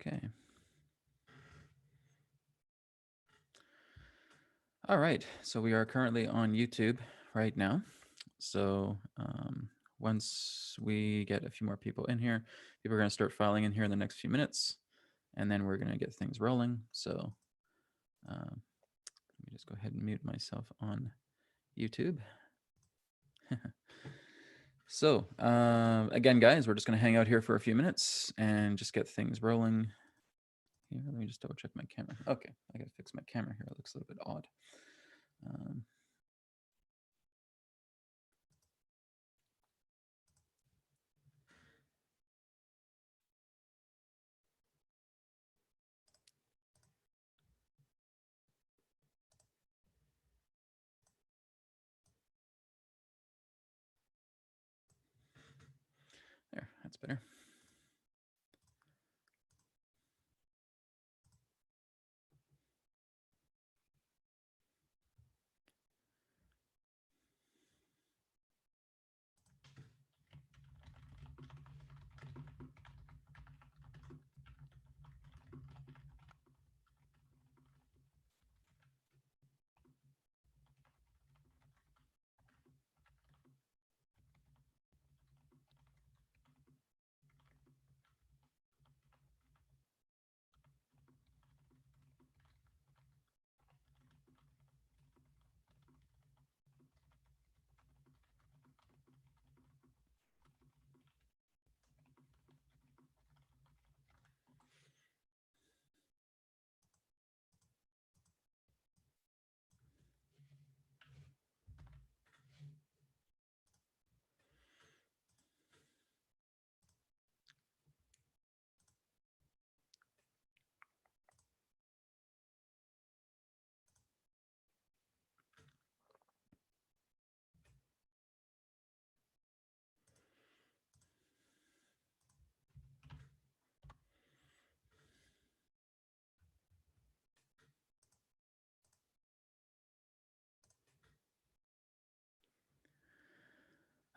Okay. All right. So we are currently on YouTube right now. So once we get a few more people in here, people are going to start filing in here in the next few minutes, and then we're going to get things rolling. So let me just go ahead and mute myself on YouTube. So again, guys, we're just going to hang out here for a few minutes and just get things rolling. Here, let me just double check my camera. Okay, I got to fix my camera here. It looks a little bit odd. There, that's better.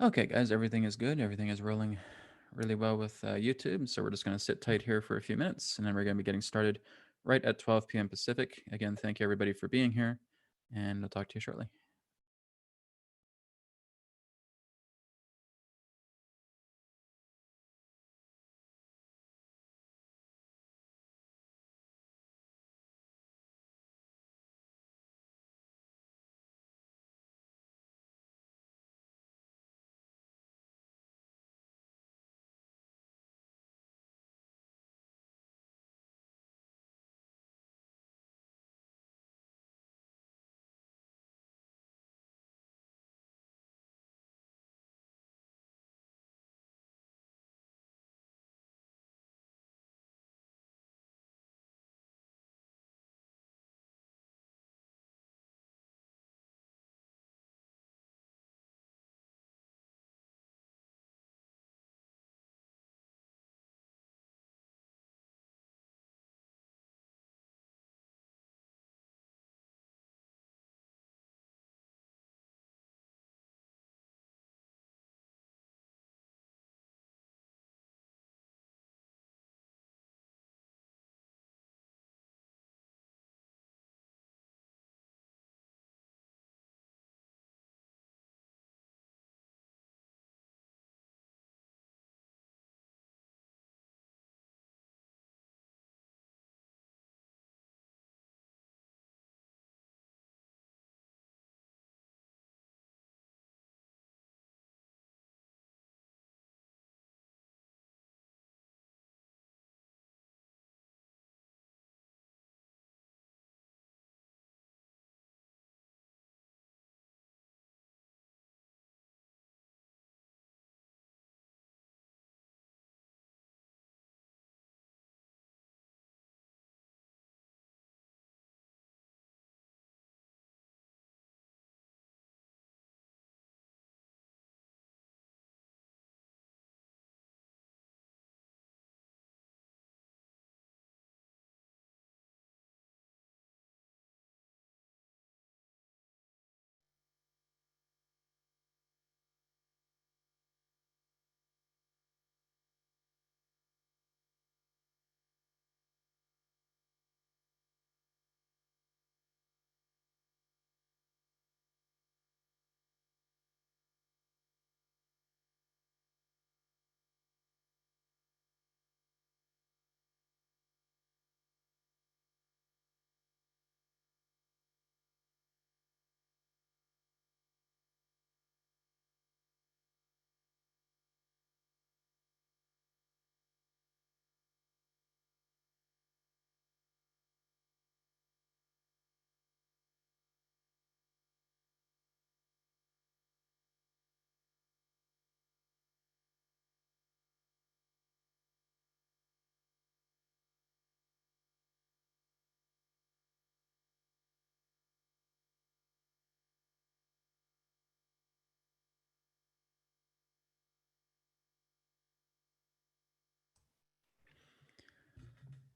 Okay, guys, everything is good. Everything is rolling really well with YouTube. So we're just going to sit tight here for a few minutes, and then we're going to be getting started right at 12 p.m. Pacific. Again, thank you everybody for being here, and I'll talk to you shortly.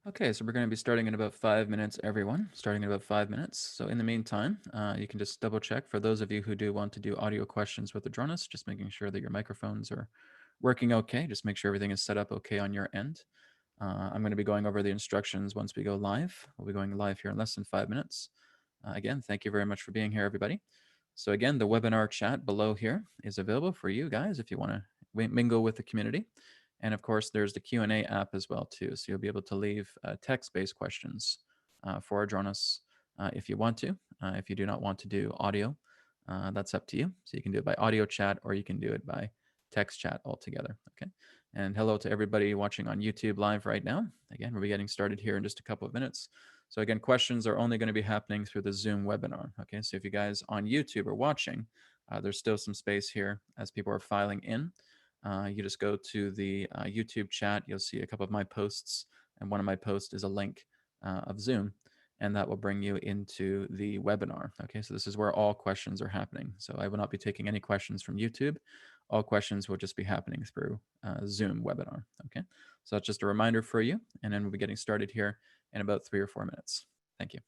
Okay, so we're going to be starting in about 5 minutes, everyone. Starting in about 5 minutes. So in the meantime, you can just double check for those of you who do want to do audio questions with Adronis, just making sure that your microphones are working okay. Just make sure everything is set up okay on your end. I'm going to be going over the instructions once we go live. We'll be going live here in less than 5 minutes. Again, thank you very much for being here, everybody. So again, the webinar chat below here is available for you guys if you want to mingle with the community. And of course, there's the Q&A app as well too. So you'll be able to leave text-based questions for Adronis if you want to. If you do not want to do audio, that's up to you. So you can do it by audio chat or you can do it by text chat altogether. Okay. And hello to everybody watching on YouTube live right now. Again, we'll be getting started here in just a couple of minutes. So again, questions are only going to be happening through the Zoom webinar. Okay. So if you guys on YouTube are watching, there's still some space here as people are filing in. You just go to the YouTube chat. You'll see a couple of my posts, and one of my posts is a link of Zoom, and that will bring you into the webinar. Okay, so this is where all questions are happening. So I will not be taking any questions from YouTube. All questions will just be happening through Zoom webinar. Okay, so that's just a reminder for you, and then we'll be getting started here in about 3 or 4 minutes. Thank you.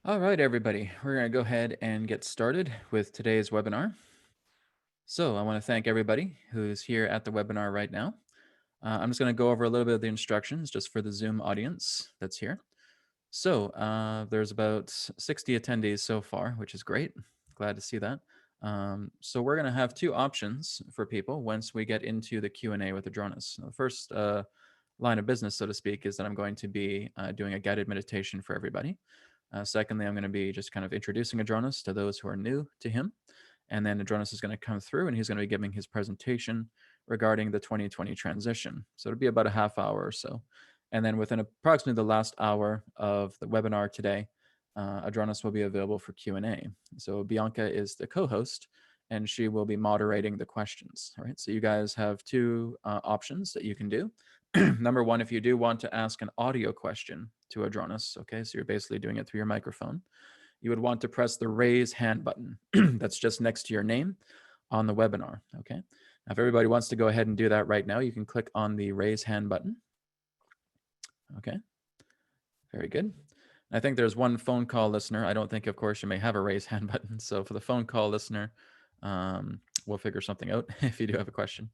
All right, everybody, we're going to go ahead and get started with today's webinar. So I want to thank everybody who's here at the webinar right now. I'm just going to go over a little bit of the instructions just for the Zoom audience that's here. So there's about 60 attendees so far, which is great. Glad to see that. So we're going to have two options for people once we get into the Q&A with Adronis. The first line of business, so to speak, is that I'm going to be doing a guided meditation for everybody. Secondly, I'm going to be just kind of introducing Adronis to those who are new to him. And then Adronis is going to come through and he's going to be giving his presentation regarding the 2020 transition. So it'll be about a half hour or so. And then within approximately the last hour of the webinar today, Adronis will be available for Q&A. So Bianca is the co-host, and she will be moderating the questions. All right. So you guys have two options that you can do. Number one, if you do want to ask an audio question to Adronis, okay, so you're basically doing it through your microphone, you would want to press the raise hand button that's just next to your name on the webinar. Okay. Now, if everybody wants to go ahead and do that right now, you can click on the raise hand button. Okay. Very good. I think there's one phone call listener. I don't think, of course, you may have a raise hand button. So for the phone call listener, we'll figure something out if you do have a question.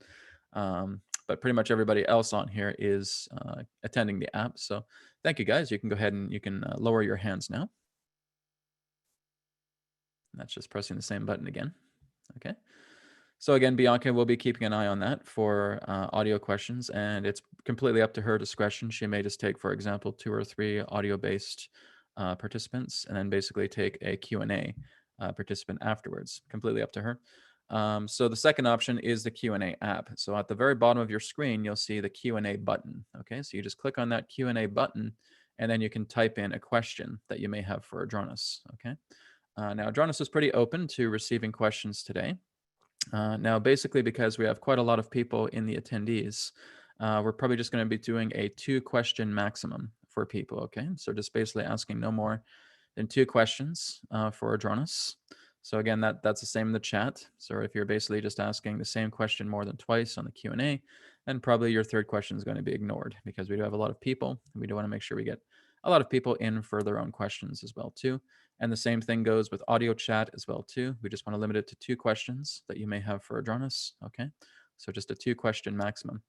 But pretty much everybody else on here is attending the app. So thank you, guys. You can go ahead and you can lower your hands now. And that's just pressing the same button again. Okay. So again, Bianca will be keeping an eye on that for audio questions, and it's completely up to her discretion. She may just take, for example, 2 or 3 audio-based participants, and then basically take a Q&A participant afterwards. Completely up to her. So the second option is the Q&A app. So at the very bottom of your screen, you'll see the Q&A button. Okay, so you just click on that Q&A button, and then you can type in a question that you may have for Adronis. Okay. Now, Adronis is pretty open to receiving questions today. Now, basically, because we have quite a lot of people in the attendees, we're probably just going to be doing a 2-question maximum for people, okay? So just basically asking no more than 2 questions for Adronis. So again, that's the same in the chat. So if you're basically just asking the same question more than twice on the Q&A, then probably your third question is going to be ignored, because we do have a lot of people, and we do want to make sure we get a lot of people in for their own questions as well too. And the same thing goes with audio chat as well too. We just want to limit it to 2 questions that you may have for Adronis. Okay, so just a 2-question maximum.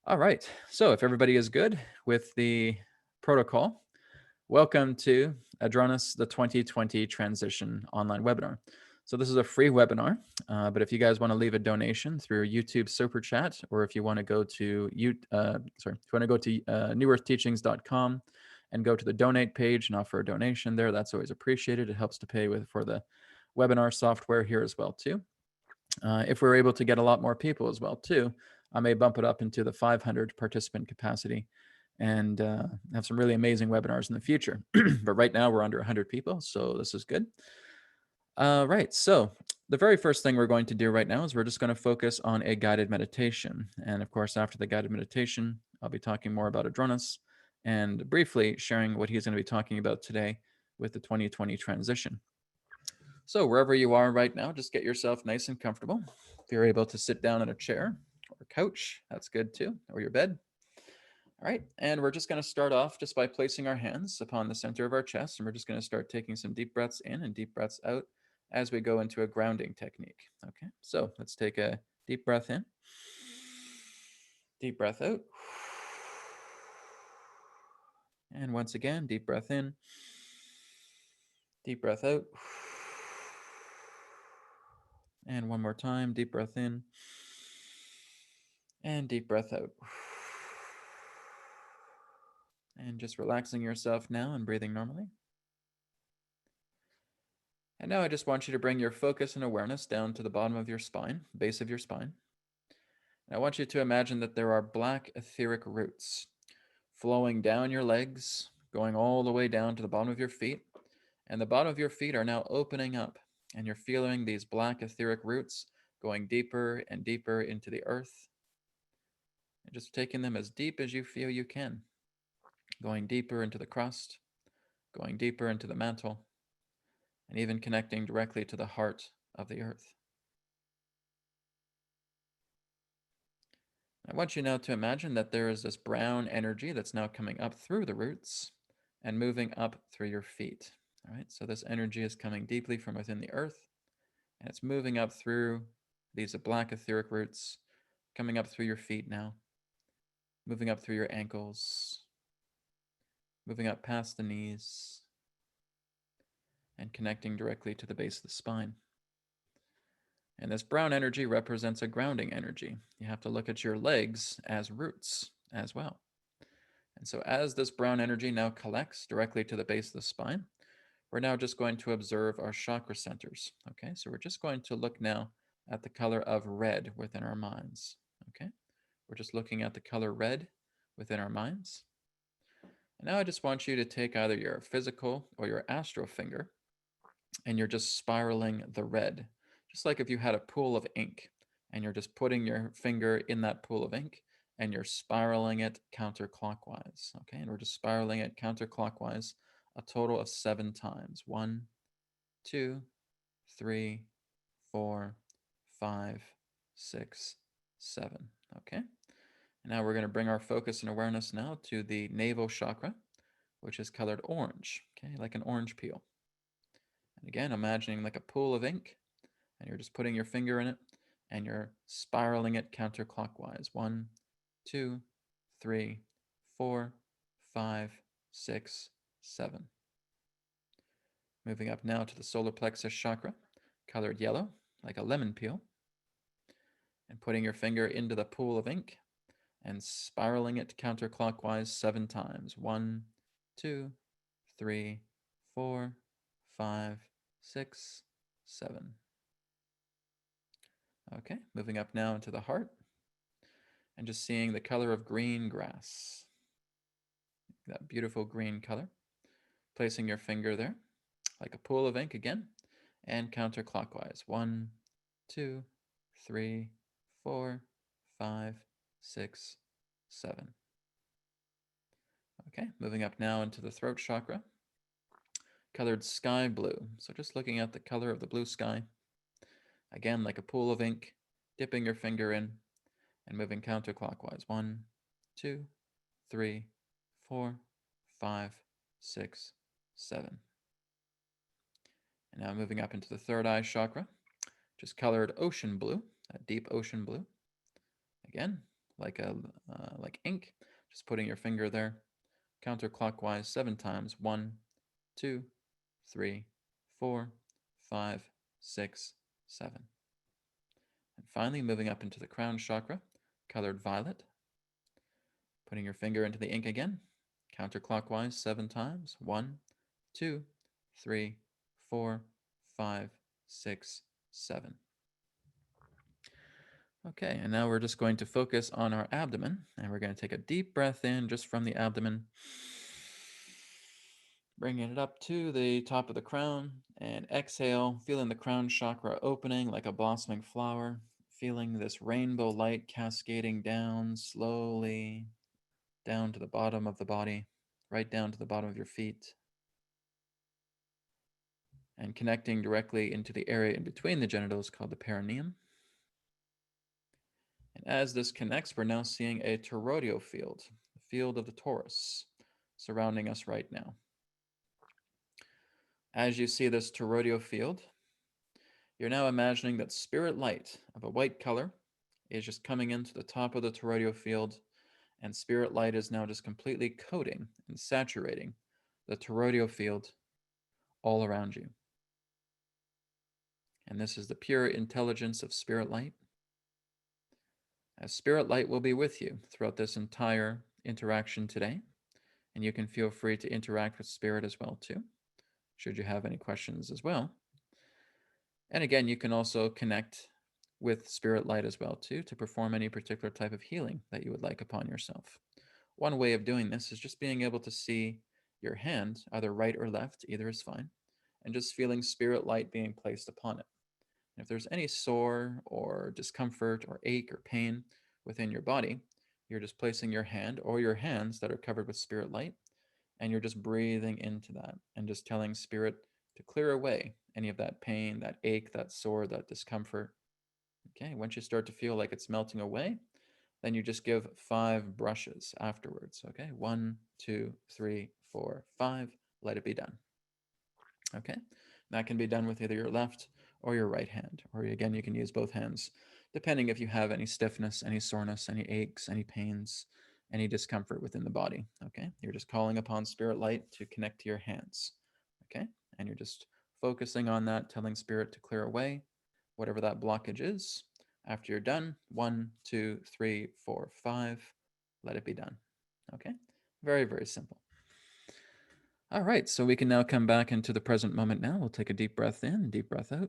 All right, so if everybody is good with the protocol, welcome to Adronis, the 2020 Transition Online Webinar. So this is a free webinar, but if you guys want to leave a donation through YouTube Super Chat, or if you want to go to newearthteachings.com and go to the donate page and offer a donation there, that's always appreciated. It helps to pay for the webinar software here as well too. If we're able to get a lot more people as well too, I may bump it up into the 500 participant capacity and have some really amazing webinars in the future. But right now we're under 100 people, so this is good. Right, so the very first thing we're going to do right now is we're just going to focus on a guided meditation. And of course, after the guided meditation, I'll be talking more about Adronis and briefly sharing what he's going to be talking about today with the 2020 transition. So wherever you are right now, just get yourself nice and comfortable. If you're able to sit down in a chair or a couch, that's good too, or your bed. All right, and we're just going to start off just by placing our hands upon the center of our chest, and we're just going to start taking some deep breaths in and deep breaths out as we go into a grounding technique. Okay, so let's take a deep breath in, deep breath out, and once again, deep breath in, deep breath out, and one more time, deep breath in, and deep breath out. And just relaxing yourself now and breathing normally. And now I just want you to bring your focus and awareness down to the bottom of your spine, base of your spine. And I want you to imagine that there are black etheric roots flowing down your legs, going all the way down to the bottom of your feet. And the bottom of your feet are now opening up, and you're feeling these black etheric roots going deeper and deeper into the earth. And just taking them as deep as you feel you can, going deeper into the crust, going deeper into the mantle, and even connecting directly to the heart of the earth. I want you now to imagine that there is this brown energy that's now coming up through the roots and moving up through your feet. All right, so this energy is coming deeply from within the earth, and it's moving up through these black etheric roots, coming up through your feet now, moving up through your ankles, moving up past the knees, and connecting directly to the base of the spine. And this brown energy represents a grounding energy. You have to look at your legs as roots as well. And so as this brown energy now collects directly to the base of the spine, we're now just going to observe our chakra centers. Okay, so we're just going to look now at the color of red within our minds. Okay, we're just looking at the color red within our minds. And now I just want you to take either your physical or your astral finger, and you're just spiraling the red. just like if you had a pool of ink and you're just putting your finger in that pool of ink and you're spiraling it counterclockwise. Okay, and we're just spiraling it counterclockwise a total of 7 times. 1, 2, 3, 4, 5, 6, 7. Okay, and now we're going to bring our focus and awareness now to the navel chakra, which is colored orange, okay, like an orange peel. And again, imagining like a pool of ink, and you're just putting your finger in it, and you're spiraling it counterclockwise. 1, 2, 3, 4, 5, 6, 7. Moving up now to the solar plexus chakra, colored yellow, like a lemon peel, and putting your finger into the pool of ink and spiraling it counterclockwise 7 times. 1, 2, 3, 4, 5, 6, 7. Okay, moving up now into the heart and just seeing the color of green grass, that beautiful green color. Placing your finger there, like a pool of ink again, and counterclockwise. 1, 2, 3, 4, 5, 6, 7. Okay, moving up now into the throat chakra, colored sky blue. So just looking at the color of the blue sky, again, like a pool of ink, dipping your finger in and moving counterclockwise. 1, 2, 3, 4, 5, 6, 7. And now moving up into the third eye chakra, just colored ocean blue, a deep ocean blue. Again, like ink, just putting your finger there, counterclockwise 7 times. 1, 2, 3, 4, 5, 6, 7. And finally, moving up into the crown chakra, colored violet. Putting your finger into the ink again, counterclockwise 7 times. 1, 2, 3, 4, 5, 6, 7. Okay, and now we're just going to focus on our abdomen, and we're going to take a deep breath in just from the abdomen, bringing it up to the top of the crown, and exhale, feeling the crown chakra opening like a blossoming flower, feeling this rainbow light cascading down slowly, down to the bottom of the body, right down to the bottom of your feet, and connecting directly into the area in between the genitals called the perineum. And as this connects, we're now seeing a toroidal field, the field of the torus, surrounding us right now. As you see this toroidal field, you're now imagining that spirit light of a white color is just coming into the top of the toroidal field, and spirit light is now just completely coating and saturating the toroidal field all around you. And this is the pure intelligence of spirit light. As spirit light will be with you throughout this entire interaction today, and you can feel free to interact with spirit as well too, should you have any questions as well. And again, you can also connect with spirit light as well too to perform any particular type of healing that you would like upon yourself. One way of doing this is just being able to see your hand, either right or left, either is fine, and just feeling spirit light being placed upon it. And if there's any sore or discomfort or ache or pain within your body, you're just placing your hand or your hands that are covered with spirit light, and you're just breathing into that and just telling spirit to clear away any of that pain, that ache, that sore, that discomfort. Okay, once you start to feel like it's melting away, then you just give 5 brushes afterwards. Okay, 1, 2, 3, 4, 5. Let it be done. Okay, that can be done with either your left or your right hand, or again, you can use both hands, depending if you have any stiffness, any soreness, any aches, any pains, any discomfort within the body. Okay, you're just calling upon spirit light to connect to your hands. Okay, and you're just focusing on that, telling spirit to clear away whatever that blockage is. After you're done, 1, 2, 3, 4, 5, let it be done. Okay, very, very simple. All right, so we can now come back into the present moment now. We'll take a deep breath in, deep breath out.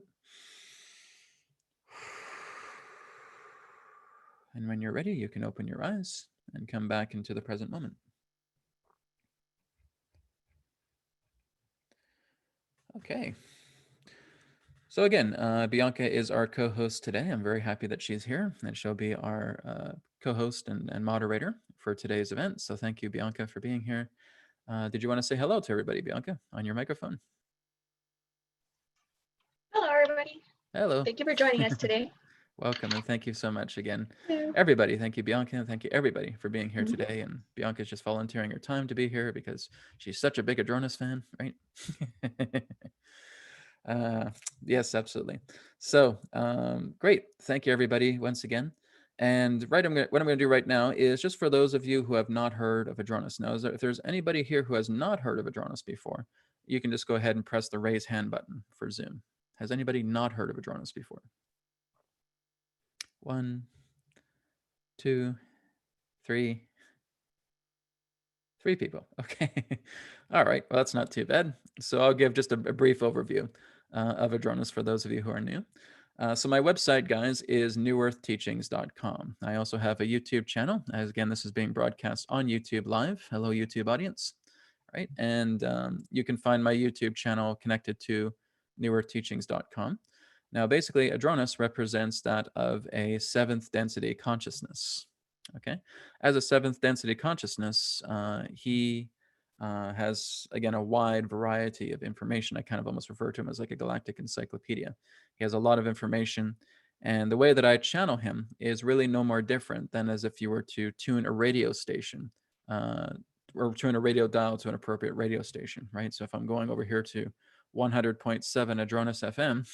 And when you're ready, you can open your eyes and come back into the present moment. Okay. So again, Bianca is our co-host today. I'm very happy that she's here, and she'll be our co-host and moderator for today's event. So thank you, Bianca, for being here. Did you want to say hello to everybody, Bianca, on your microphone? Hello, everybody. Hello. Thank you for joining us today. Welcome, and thank you so much again. Hello. Everybody, thank you, Bianca, and thank you, everybody, for being here Mhm. today. And Bianca's just volunteering her time to be here because she's such a big Adronis fan, right? Uh, yes, absolutely. So, great. Thank you, everybody, once again. And what I'm going to do right now is just for those of you who have not heard of Adronis. Now, if there's anybody here who has not heard of Adronis before, you can just go ahead and press the raise hand button for Zoom. Has anybody not heard of Adronis before? 1, 2, 3, 3 people. Okay. All right. Well, that's not too bad. So I'll give just a brief overview of Adronis for those of you who are new. So my website, guys, is newearthteachings.com. I also have a YouTube channel. As again, this is being broadcast on YouTube Live. Hello, YouTube audience. Right. And you can find my YouTube channel connected to newearthteachings.com. Now, basically, Adronis represents that of a seventh density consciousness. Okay. As a seventh density consciousness, he has, again, a wide variety of information. I kind of almost refer to him as like a galactic encyclopedia. He has a lot of information. And the way that I channel him is really no more different than as if you were to tune a radio station uh, or tune a radio dial to an appropriate radio station, right? So if I'm going over here to 100.7 Adronis FM,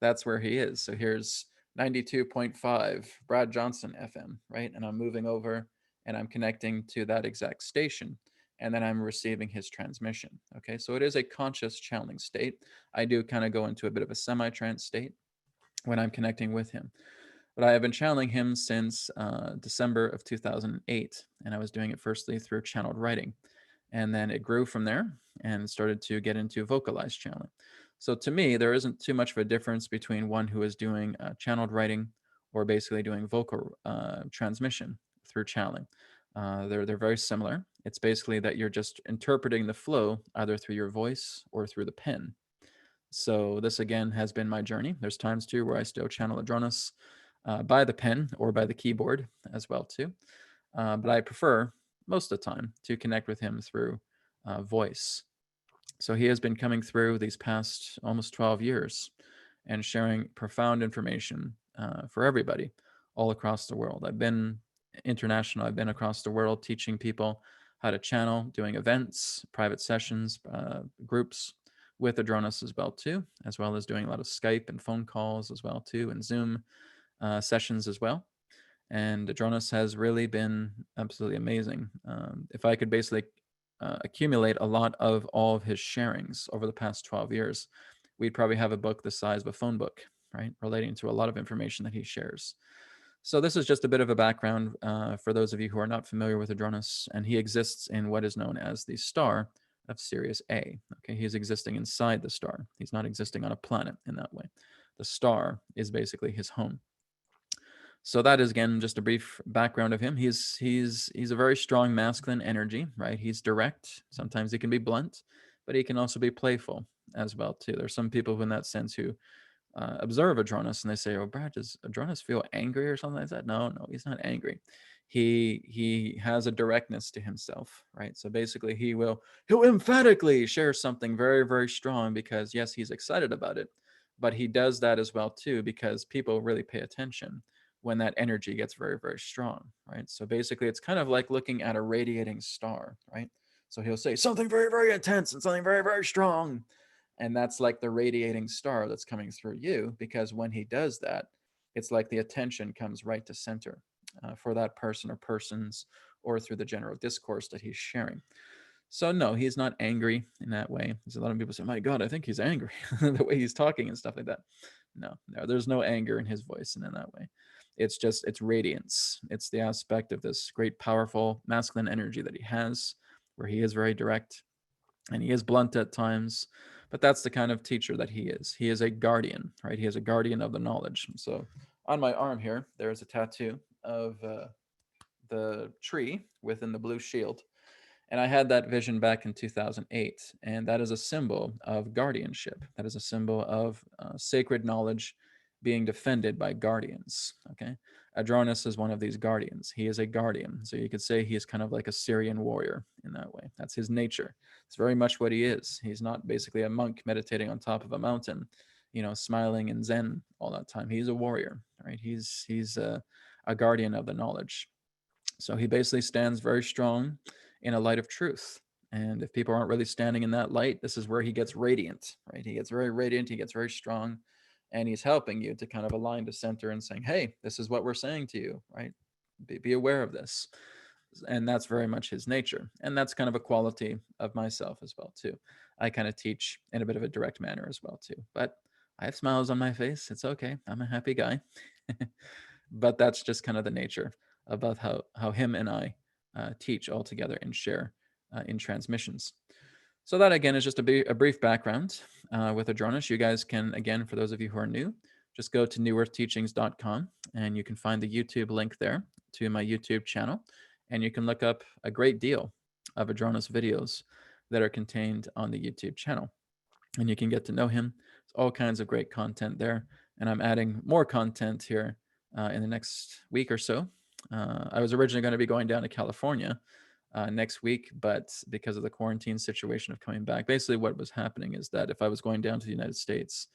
that's where he is. So here's 92.5 Brad Johnson FM, right? And I'm moving over and I'm connecting to that exact station. And then I'm receiving his transmission. Okay, so it is a conscious channeling state. I do kind of go into a bit of a semi trance state when I'm connecting with him. But I have been channeling him since December of 2008. And I was doing it firstly through channeled writing. And then it grew from there and started to get into vocalized channeling. So to me, there isn't too much of a difference between one who is doing channeled writing or basically doing vocal transmission through channeling. They're very similar. It's basically that you're just interpreting the flow either through your voice or through the pen. So this again has been my journey. There's times too where I still channel Adronis by the pen or by the keyboard as well too. But I prefer most of the time to connect with him through voice. So he has been coming through these past almost 12 years and sharing profound information for everybody all across the world. I've been international. I've been across the world teaching people how to channel, doing events, private sessions, groups with Adronis as well too, as well as doing a lot of Skype and phone calls as well too, and Zoom sessions as well. And Adronis has really been absolutely amazing. If I could basically accumulate a lot of all of his sharings over the past 12 years, we'd probably have a book the size of a phone book, right? Relating to a lot of information that he shares. So this is just a bit of a background for those of you who are not familiar with Adronis, and he exists in what is known as the star of Sirius A. Okay, he's existing inside the star. He's not existing on a planet in that way. The star is basically his home. So that is again just a brief background of him. He's a very strong masculine energy, right? He's direct. Sometimes he can be blunt, but he can also be playful as well too. There's some people who, in that sense, who observe Adronis and they say, "Oh, Brad, does Adronis feel angry or something like that?" No, no, he's not angry. He has a directness to himself, right? So basically, he'll emphatically share something very very strong because yes, he's excited about it, but he does that as well too because people really pay attention when that energy gets very very strong, right? So basically, it's kind of like looking at a radiating star, right? So he'll say something very very intense and something very very strong, and that's like the radiating star that's coming through you because when he does that, it's like the attention comes right to center for that person or persons or through the general discourse that he's sharing. So no, he's not angry in that way. There's a lot of people say, "My God, I think he's angry," the way he's talking and stuff like that. No, no, there's no anger in his voice, and in that way, it's radiance. It's the aspect of this great, powerful masculine energy that he has, where he is very direct, and he is blunt at times, but that's the kind of teacher that he is. He is a guardian, right? He is a guardian of the knowledge. So on my arm here, there's a tattoo of the tree within the blue shield, And I had that vision back in 2008. And that is a symbol of guardianship. That is a symbol of sacred knowledge being defended by guardians. Okay. Adronis is one of these guardians. He is a guardian. So you could say he is kind of like a Syrian warrior in that way. That's his nature. It's very much what he is. He's not basically a monk meditating on top of a mountain, smiling in Zen all that time. He's a warrior, right? He's a guardian of the knowledge. So he basically stands very strong in a light of truth. And if people aren't really standing in that light, this is where he gets radiant, right? He gets very radiant, he gets very strong, and he's helping you to kind of align to center and saying, hey, this is what we're saying to you, right? Be aware of this. And that's very much his nature. And that's kind of a quality of myself as well, too. I kind of teach in a bit of a direct manner as well, too. But I have smiles on my face. It's okay. I'm a happy guy. But that's just kind of the nature about how him and I teach all together and share in transmissions. So that again is just a brief background with Adronis. You guys can, again, for those of you who are new, just go to newearthteachings.com and you can find the YouTube link there to my YouTube channel. And you can look up a great deal of Adronis videos that are contained on the YouTube channel. And you can get to know him. There's all kinds of great content there. And I'm adding more content here in the next week or so. I was originally going to be going down to California next week, but because of the quarantine situation of coming back, basically what was happening is that if I was going down to the United States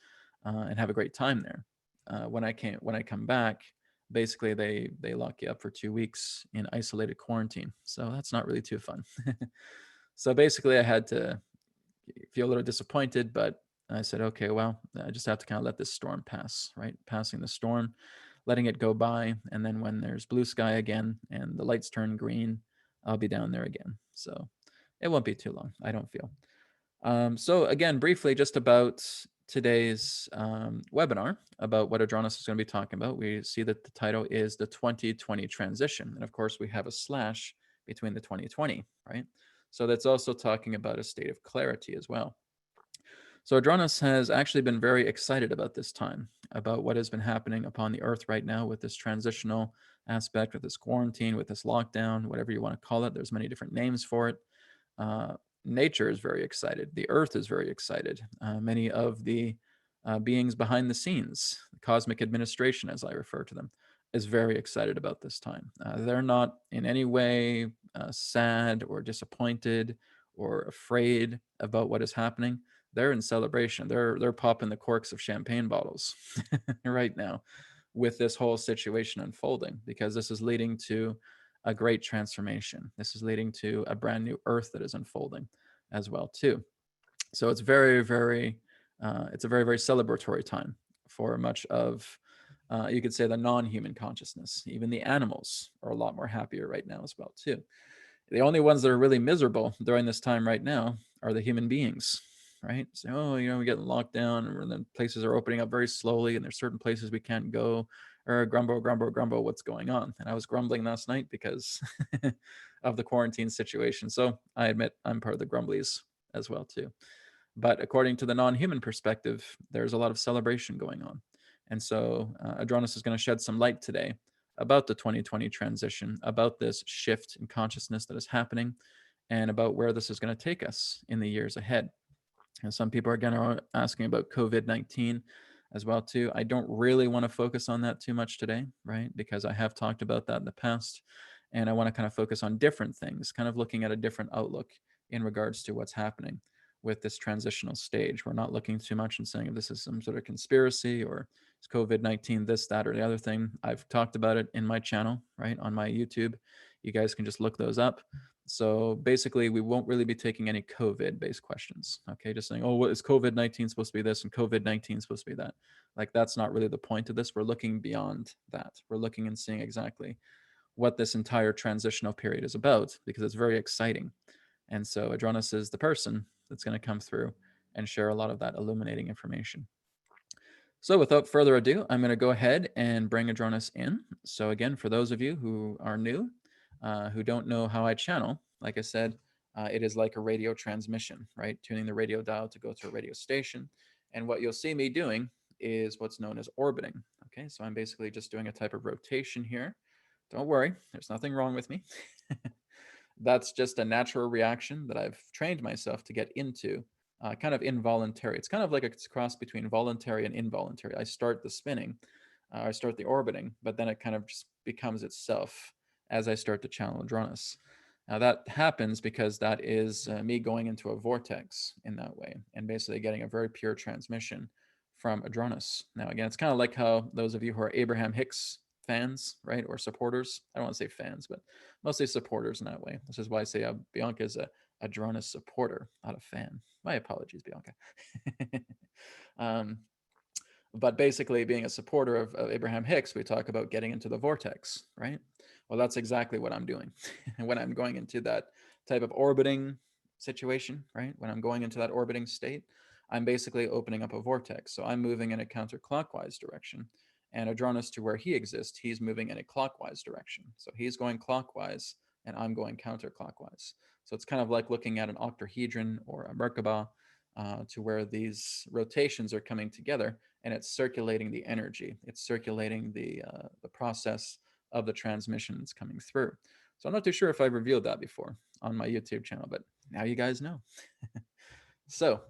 and have a great time there, when I come back, basically they lock you up for 2 weeks in isolated quarantine. So that's not really too fun. So basically, I had to feel a little disappointed, but I said, okay, well, I just have to kind of let this storm pass, right? Passing the storm, letting it go by. And then when there's blue sky again and the lights turn green, I'll be down there again. So it won't be too long, I don't feel. So, again, briefly, just about today's webinar, about what Adronis is going to be talking about. We see that the title is the 2020 transition. And of course, we have a slash between the 2020, right? So that's also talking about a state of clarity as well. So Adronis has actually been very excited about this time, about what has been happening upon the earth right now with this transitional aspect, with this quarantine, with this lockdown, whatever you want to call it. There's many different names for it. Uh, Nature is very excited. The earth is very excited. Many of the beings behind the scenes, the cosmic administration, as I refer to them, is very excited about this time. They're not in any way sad or disappointed or afraid about what is happening. They're in celebration. They're popping the corks of champagne bottles right now with this whole situation unfolding, because this is leading to a great transformation. This is leading to a brand new earth that is unfolding as well too. So it's it's a very, very celebratory time for much of, you could say, the non-human consciousness. Even the animals are a lot more happier right now as well too. The only ones that are really miserable during this time right now are the human beings, right? So, oh, we get locked down, and then places are opening up very slowly, and there's certain places we can't go, or grumble, grumble, grumble, what's going on? And I was grumbling last night because of the quarantine situation. So I admit I'm part of the grumblies as well too. But according to the non-human perspective, there's a lot of celebration going on. And so Adronis is going to shed some light today about the 2020 transition, about this shift in consciousness that is happening, and about where this is going to take us in the years ahead. And some people again are asking about COVID-19 as well too. I don't really want to focus on that too much today, right? Because I have talked about that in the past, and I want to kind of focus on different things, kind of looking at a different outlook in regards to what's happening with this transitional stage. We're not looking too much and saying if this is some sort of conspiracy or is COVID-19 this, that, or the other thing. I've talked about it in my channel, right, on my YouTube. You guys can just look those up. So basically, we won't really be taking any COVID-based questions. Okay, just saying, oh, what is COVID-19 supposed to be this and COVID-19 supposed to be that? Like, that's not really the point of this. We're looking beyond that. We're looking and seeing exactly what this entire transitional period is about, because it's very exciting. And so Adronis is the person that's going to come through and share a lot of that illuminating information. So without further ado, I'm going to go ahead and bring Adronis in. So again, for those of you who are new, who don't know how I channel, like I said, it is like a radio transmission, right? Tuning the radio dial to go to a radio station. And what you'll see me doing is what's known as orbiting. Okay, so I'm basically just doing a type of rotation here. Don't worry, there's nothing wrong with me. That's just a natural reaction that I've trained myself to get into, kind of involuntary. It's kind of like a cross between voluntary and involuntary. I start the spinning, I start the orbiting, but then it kind of just becomes itself as I start to channel Adronis. Now that happens because that is me going into a vortex in that way and basically getting a very pure transmission from Adronis. Now, again, it's kind of like how those of you who are Abraham Hicks fans, right, or supporters, I don't want to say fans, but mostly supporters in that way. This is why I say Bianca is a Adronis supporter, not a fan. My apologies, Bianca. um, but basically, being a supporter of Abraham Hicks, we talk about getting into the vortex, right? Well, that's exactly what I'm doing. When I'm going into that type of orbiting situation, right? When I'm going into that orbiting state, I'm basically opening up a vortex. So I'm moving in a counterclockwise direction. And Adronis, to where he exists, he's moving in a clockwise direction. So he's going clockwise and I'm going counterclockwise. So it's kind of like looking at an octahedron or a Merkaba, to where these rotations are coming together and it's circulating the energy. It's circulating the process of the transmissions coming through. So I'm not too sure if I've revealed that before on my YouTube channel, but now you guys know. So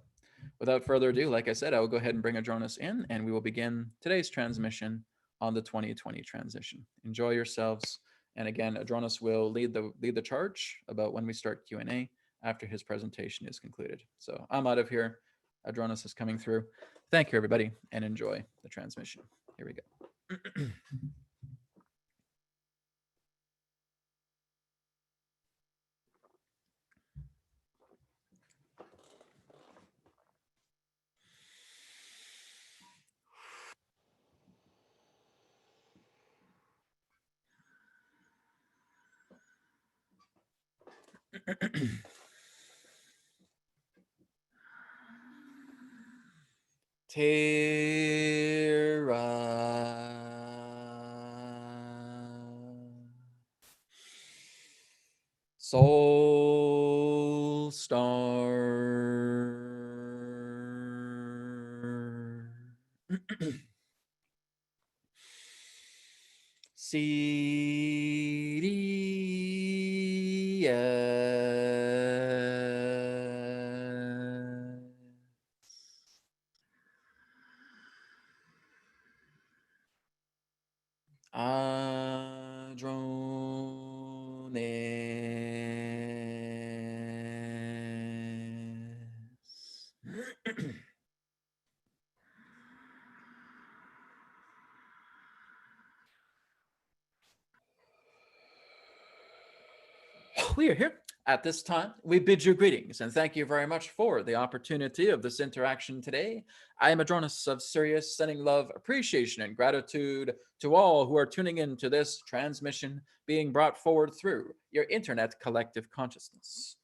without further ado, like I said, I will go ahead and bring Adronis in and we will begin today's transmission on the 2020 transition. Enjoy yourselves. And again, Adronis will lead the charge about when we start Q&A after his presentation is concluded. So I'm out of here. Adronis is coming through. Thank you, everybody, and enjoy the transmission. Here we go. Terra Soul Star CDS Adronis. We are here. At this time, we bid you greetings and thank you very much for the opportunity of this interaction today. I am Adronis of Sirius, sending love, appreciation, and gratitude to all who are tuning in to this transmission being brought forward through your internet collective consciousness.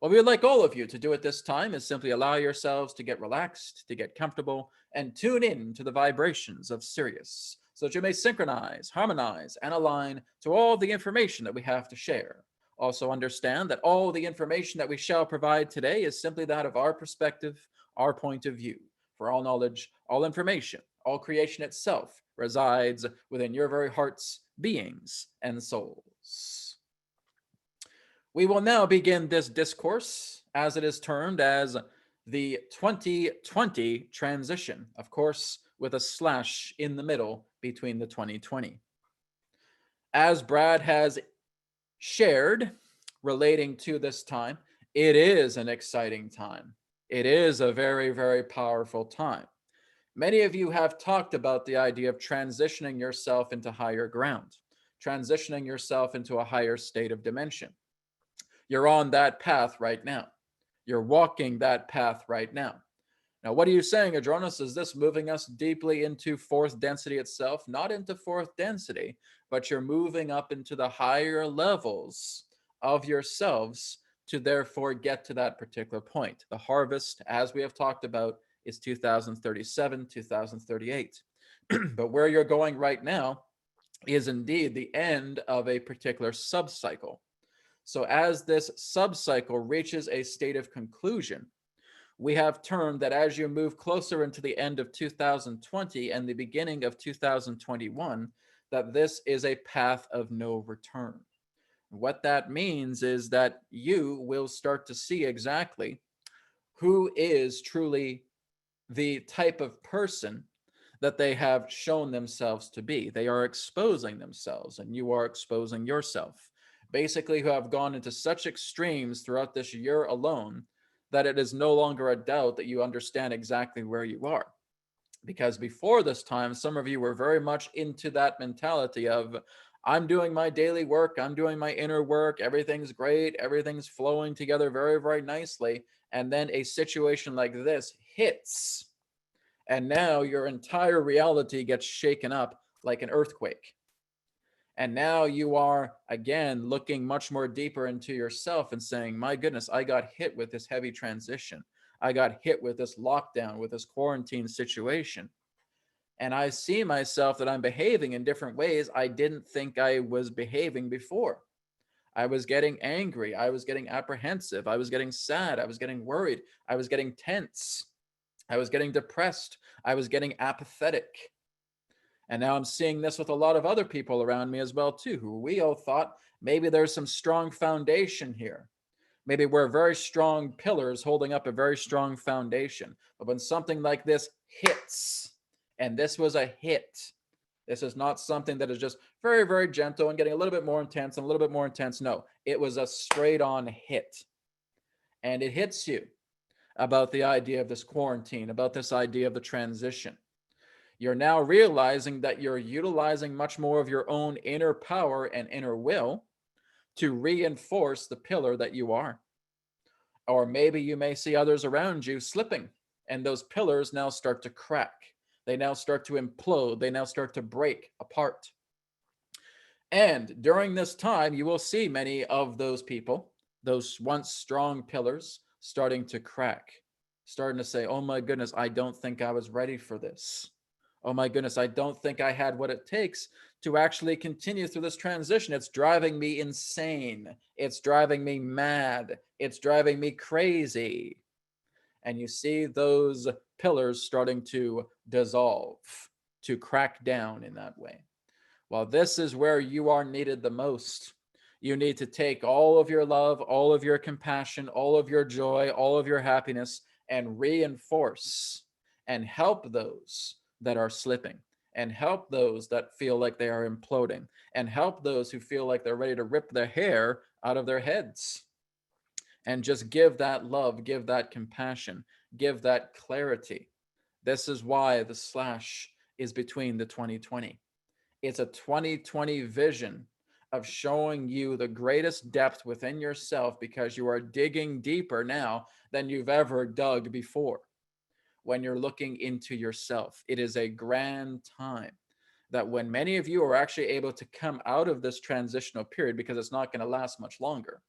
What we would like all of you to do at this time is simply allow yourselves to get relaxed, to get comfortable, and tune in to the vibrations of Sirius so that you may synchronize, harmonize, and align to all the information that we have to share. Also, understand that all the information that we shall provide today is simply that of our perspective, our point of view. For all knowledge, all information, all creation itself resides within your very hearts, beings, and souls. We will now begin this discourse, as it is termed as the 2020 transition, of course, with a slash in the middle between the 2020. As Brad has shared relating to this time, it is an exciting time. It is a very, very powerful time. Many of you have talked about the idea of transitioning yourself into higher ground, transitioning yourself into a higher state of dimension. You're on that path right now. You're walking that path right now. Now, what are you saying, Adronis? Is this moving us deeply into fourth density itself? Not into fourth density, but you're moving up into the higher levels of yourselves to therefore get to that particular point. The harvest, as we have talked about, is 2037, 2038. But where you're going right now is indeed the end of a particular subcycle. So as this subcycle reaches a state of conclusion, we have termed that as you move closer into the end of 2020 and the beginning of 2021, that this is a path of no return. What that means is that you will start to see exactly who is truly the type of person that they have shown themselves to be. They are exposing themselves, and you are exposing yourself. Basically, who have gone into such extremes throughout this year alone that it is no longer a doubt that you understand exactly where you are. Because before this time, some of you were very much into that mentality of, I'm doing my daily work, I'm doing my inner work, everything's great, everything's flowing together very, very nicely. And then a situation like this hits, and now your entire reality gets shaken up like an earthquake. And now you are again looking much more deeper into yourself and saying, my goodness, I got hit with this heavy transition. I got hit with this lockdown, with this quarantine situation. And I see myself that I'm behaving in different ways I didn't think I was behaving before. I was getting angry. I was getting apprehensive. I was getting sad. I was getting worried. I was getting tense. I was getting depressed. I was getting apathetic. And now I'm seeing this with a lot of other people around me as well, too, who we all thought maybe there's some strong foundation here. Maybe we're very strong pillars holding up a very strong foundation. But when something like this hits, and this was a hit, this is not something that is just very, very gentle and getting a little bit more intense and a little bit more intense. No, it was a straight on hit. And it hits you about the idea of this quarantine, about this idea of the transition. You're now realizing that you're utilizing much more of your own inner power and inner will to reinforce the pillar that you are. Or maybe you may see others around you slipping, and those pillars now start to crack. They now start to implode. They now start to break apart. And during this time, you will see many of those people, those once strong pillars, starting to crack, starting to say, oh my goodness, I don't think I was ready for this. Oh my goodness, I don't think I had what it takes to actually continue through this transition. It's driving me insane. It's driving me mad. It's driving me crazy. And you see those pillars starting to dissolve, to crack down in that way. Well, this is where you are needed the most. You need to take all of your love, all of your compassion, all of your joy, all of your happiness, and reinforce and help those that are slipping, and help those that feel like they are imploding, and help those who feel like they're ready to rip their hair out of their heads. And just give that love, give that compassion, give that clarity. This is why the slash is between the 2020. It's a 2020 vision of showing you the greatest depth within yourself, because you are digging deeper now than you've ever dug before. When you're looking into yourself, it is a grand time that when many of you are actually able to come out of this transitional period, because it's not going to last much longer.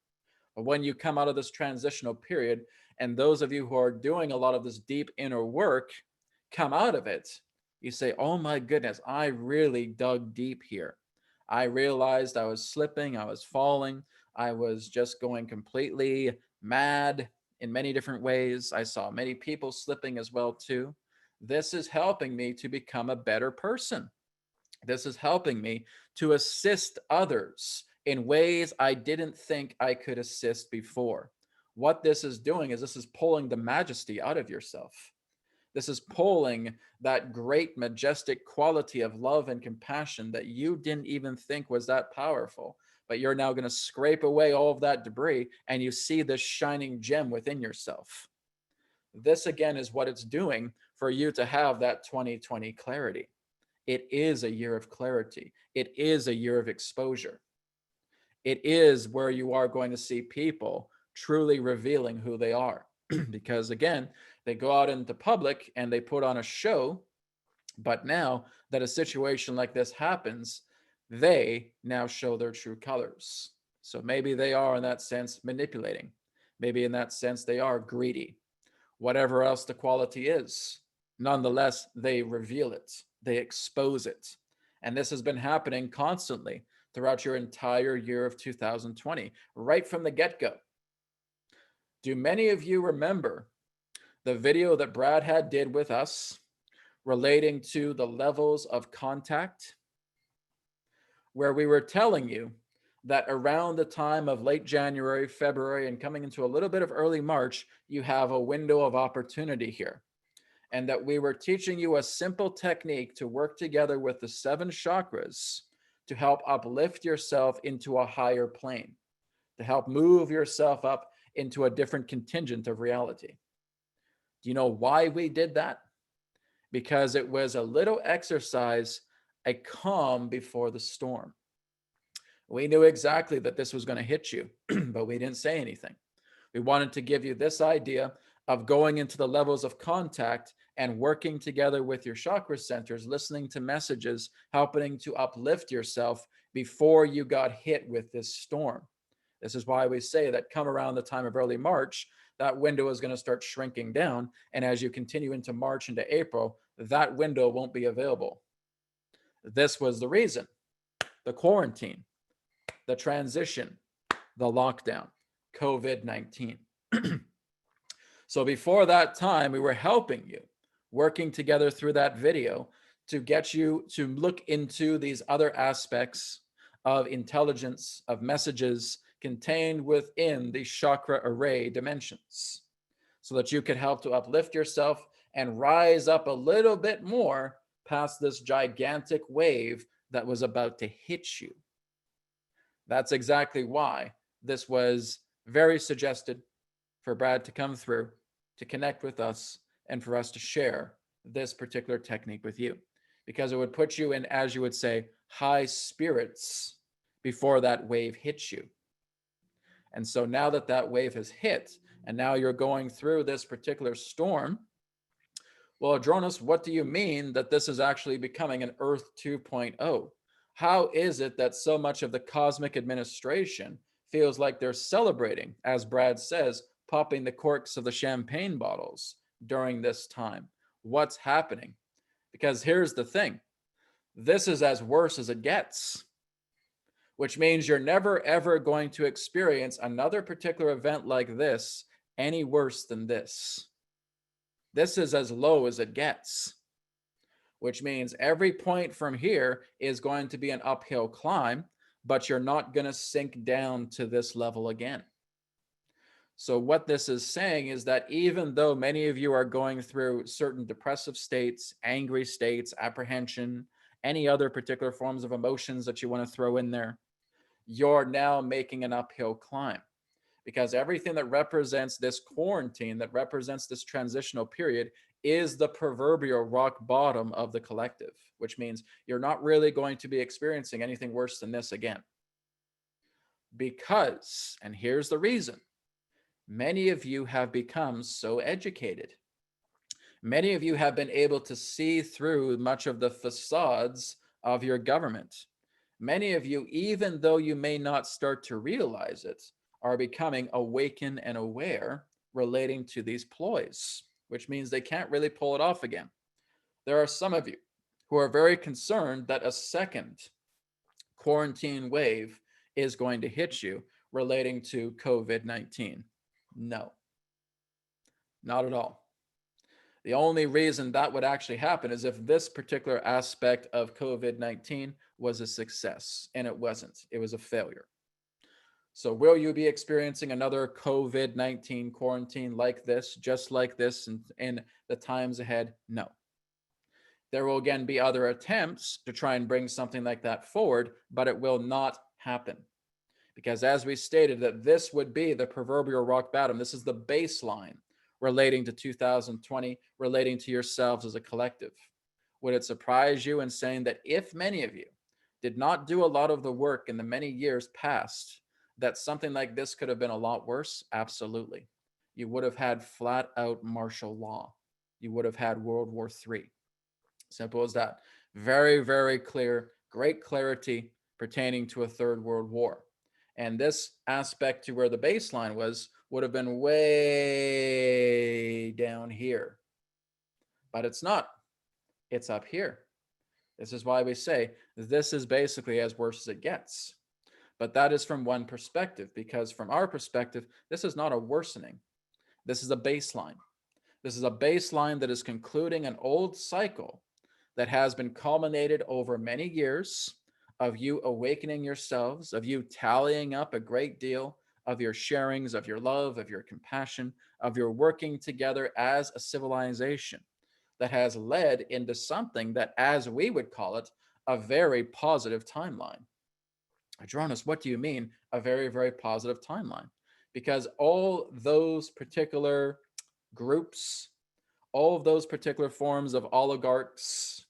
But when you come out of this transitional period, and those of you who are doing a lot of this deep inner work come out of it, you say, oh my goodness, I really dug deep here. I realized I was slipping, I was falling, I was just going completely mad in many different ways. I saw many people slipping as well too. This is helping me to become a better person. This is helping me to assist others in ways I didn't think I could assist before. What this is doing is this is pulling the majesty out of yourself. This is pulling that great, majestic quality of love and compassion that you didn't even think was that powerful. But you're now going to scrape away all of that debris, and you see this shining gem within yourself. This, again, is what it's doing for you to have that 2020 clarity. It is a year of clarity. It is a year of exposure. It is where you are going to see people truly revealing who they are. Because again, they go out into public and they put on a show. But now that a situation like this happens, they now show their true colors. So maybe they are, in that sense, manipulating. Maybe in that sense, they are greedy. Whatever else the quality is, nonetheless, they reveal it, they expose it. And this has been happening constantly throughout your entire year of 2020, right from the get go. Do many of you remember the video that Brad had did with us relating to the levels of contact, where we were telling you that around the time of late January, February, and coming into a little bit of early March, you have a window of opportunity here. And that we were teaching you a simple technique to work together with the seven chakras to help uplift yourself into a higher plane, to help move yourself up into a different contingent of reality. Do you know why we did that? Because it was a little exercise, a calm before the storm. We knew exactly that this was going to hit you, but we didn't say anything. We wanted to give you this idea of going into the levels of contact and working together with your chakra centers, listening to messages, helping to uplift yourself before you got hit with this storm. This is why we say that come around the time of early March, that window is going to start shrinking down. And as you continue into March into April, that window won't be available. This was the reason: the quarantine, the transition, the lockdown, COVID-19. So before that time, we were helping you, working together through that video to get you to look into these other aspects of intelligence, of messages contained within the chakra array dimensions, so that you could help to uplift yourself and rise up a little bit more past this gigantic wave that was about to hit you. That's exactly why this was very suggested for Brad to come through, to connect with us, and for us to share this particular technique with you, because it would put you in, as you would say, high spirits before that wave hits you. And so now that that wave has hit, and now you're going through this particular storm, well, Adronis, what do you mean that this is actually becoming an Earth 2.0? How is it that so much of the cosmic administration feels like they're celebrating, as Brad says, popping the corks of the champagne bottles during this time? What's happening? Because here's the thing: this is as worse as it gets, which means you're never ever going to experience another particular event like this any worse than this. This is as low as it gets, which means every point from here is going to be an uphill climb, but you're not going to sink down to this level again. So what this is saying is that even though many of you are going through certain depressive states, angry states, apprehension, any other particular forms of emotions that you want to throw in there, you're now making an uphill climb, because everything that represents this quarantine, that represents this transitional period, is the proverbial rock bottom of the collective, which means you're not really going to be experiencing anything worse than this again. Because, and here's the reason, many of you have become so educated. Many of you have been able to see through much of the facades of your government. Many of you, even though you may not start to realize it, are becoming awakened and aware relating to these ploys, which means they can't really pull it off again. There are some of you who are very concerned that a second quarantine wave is going to hit you relating to COVID-19. No, not at all. The only reason that would actually happen is if this particular aspect of COVID-19 was a success, and it wasn't. It was a failure. So will you be experiencing another COVID-19 quarantine like this, just like this in the times ahead? No. There will again be other attempts to try and bring something like that forward, but it will not happen. Because as we stated, that this would be the proverbial rock bottom. This is the baseline relating to 2020, relating to yourselves as a collective. Would it surprise you in saying that if many of you did not do a lot of the work in the many years past, that something like this could have been a lot worse? Absolutely. You would have had flat out martial law. You would have had World War III. Simple as that. Very, very clear, great clarity pertaining to a third world war. And this aspect to where the baseline was would have been way down here. But it's not. It's up here. This is why we say this is basically as worse as it gets. But that is from one perspective, because from our perspective, this is not a worsening. This is a baseline. This is a baseline that is concluding an old cycle that has been culminated over many years of you awakening yourselves, of you tallying up a great deal of your sharings, of your love, of your compassion, of your working together as a civilization that has led into something that, as we would call it, a very positive timeline. Adronis, what do you mean a very, very positive timeline? Because all those particular groups, all of those particular forms of oligarchs,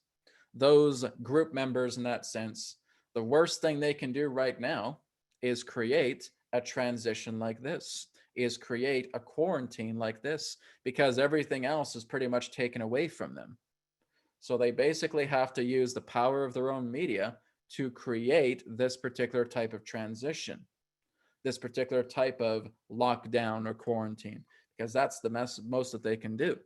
those group members in that sense, the worst thing they can do right now is create a transition like this, is create a quarantine like this, because everything else is pretty much taken away from them. So they basically have to use the power of their own media to create this particular type of transition, this particular type of lockdown or quarantine, because that's the most that they can do.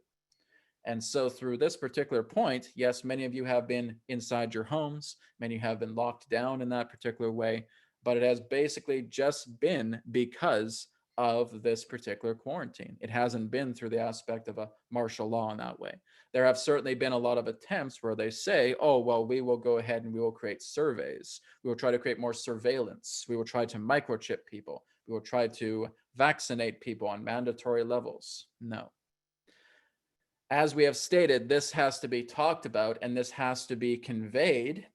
And so, through this particular point, yes, many of you have been inside your homes, many have been locked down in that particular way, but it has basically just been because of this particular quarantine. It hasn't been through the aspect of a martial law in that way. There have certainly been a lot of attempts where they say, oh, well, we will go ahead and we will create surveys. We will try to create more surveillance. We will try to microchip people. We will try to vaccinate people on mandatory levels. No, as we have stated, this has to be talked about and this has to be conveyed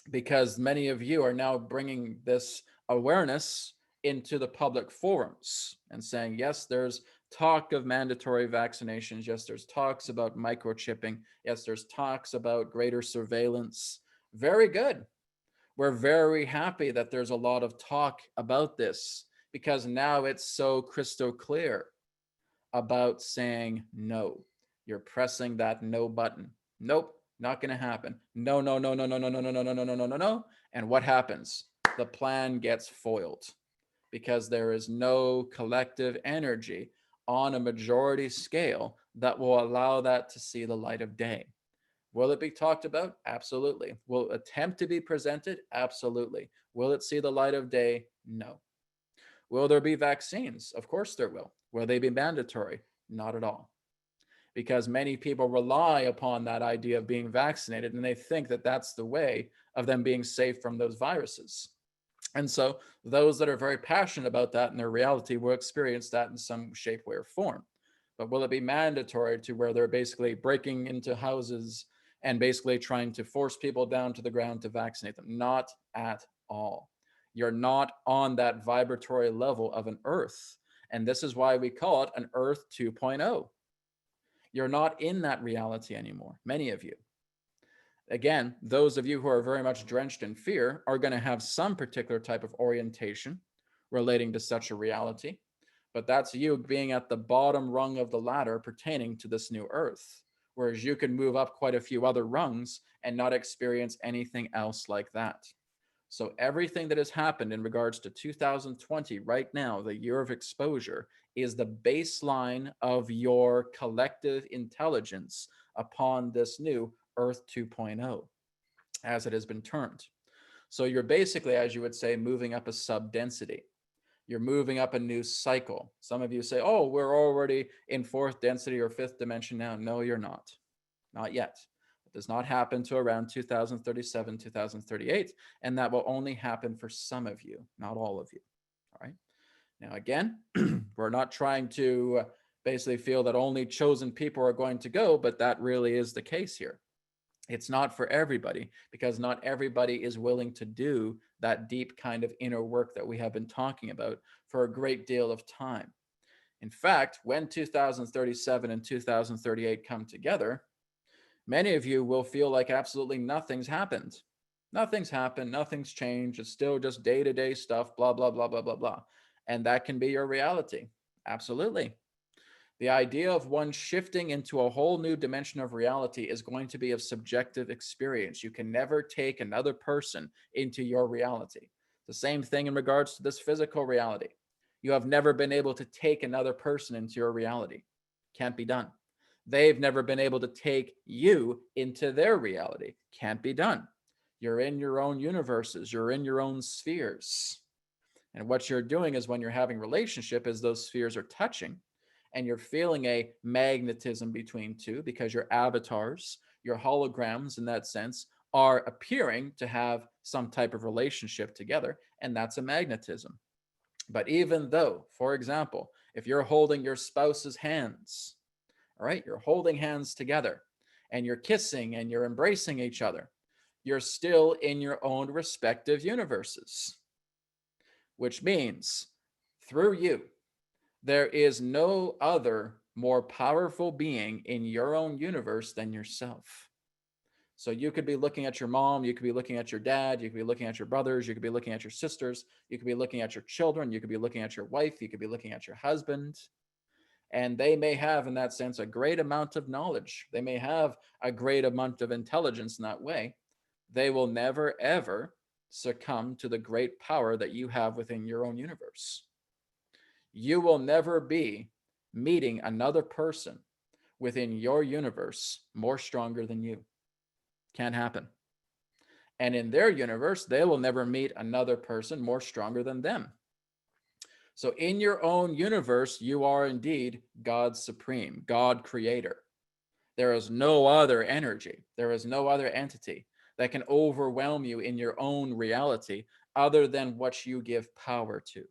because many of you are now bringing this awareness into the public forums and saying, yes, there's talk of mandatory vaccinations. Yes, there's talks about microchipping. Yes, there's talks about greater surveillance. Very good. We're very happy that there's a lot of talk about this because now it's so crystal clear about saying no. You're pressing that no button. Nope, not going to happen. No, no, no, no, no, no, no, no, no, no, no, no, no, no, no. And what happens? The plan gets foiled because there is no collective energy on a majority scale that will allow that to see the light of day. Will it be talked about? Absolutely. Will it attempt to be presented? Absolutely. Will it see the light of day? No. Will there be vaccines? Of course there will. Will they be mandatory? Not at all. Because many people rely upon that idea of being vaccinated and they think that that's the way of them being safe from those viruses. And so those that are very passionate about that in their reality will experience that in some shape, way, or form. But will it be mandatory to where they're basically breaking into houses and basically trying to force people down to the ground to vaccinate them? Not at all. You're not on that vibratory level of an Earth. And this is why we call it an Earth 2.0. You're not in that reality anymore, many of you. Again, those of you who are very much drenched in fear are going to have some particular type of orientation relating to such a reality, but that's you being at the bottom rung of the ladder pertaining to this new earth, whereas you can move up quite a few other rungs and not experience anything else like that. So everything that has happened in regards to 2020 right now, the year of exposure, is the baseline of your collective intelligence upon this new Earth 2.0, as it has been termed. So you're basically, as you would say, moving up a sub-density. You're moving up a new cycle. Some of you say, oh, we're already in fourth density or fifth dimension now. No, you're not. Not yet. It does not happen to around 2037, 2038, and that will only happen for some of you, not all of you. All right. Now, again, we're not trying to basically feel that only chosen people are going to go, but that really is the case here. It's not for everybody because not everybody is willing to do that deep kind of inner work that we have been talking about for a great deal of time. In fact, when 2037 and 2038 come together, many of you will feel like absolutely nothing's happened. Nothing's happened. Nothing's changed. It's still just day-to-day stuff, blah, blah, blah, blah, blah, blah. And that can be your reality. Absolutely. The idea of one shifting into a whole new dimension of reality is going to be of subjective experience. You can never take another person into your reality. The same thing in regards to this physical reality. You have never been able to take another person into your reality. Can't be done. They've never been able to take you into their reality. Can't be done. You're in your own universes. You're in your own spheres. And what you're doing is when you're having relationship is those spheres are touching and you're feeling a magnetism between two because your avatars, your holograms in that sense, are appearing to have some type of relationship together, and that's a magnetism. But even though, for example, if you're holding your spouse's hands, all right, you're holding hands together and you're kissing and you're embracing each other, you're still in your own respective universes, which means through you, there is no other more powerful being in your own universe than yourself. So you could be looking at your mom, you could be looking at your dad, you could be looking at your brothers, you could be looking at your sisters, you could be looking at your children, you could be looking at your wife, you could be looking at your husband. And they may have, in that sense, a great amount of knowledge. They may have a great amount of intelligence in that way. They will never, ever succumb to the great power that you have within your own universe. You will never be meeting another person within your universe more stronger than you. Can't happen. And in their universe, they will never meet another person more stronger than them. So in your own universe, you are indeed God supreme, God creator. There is no other energy, there is no other entity that can overwhelm you in your own reality other than what you give power to.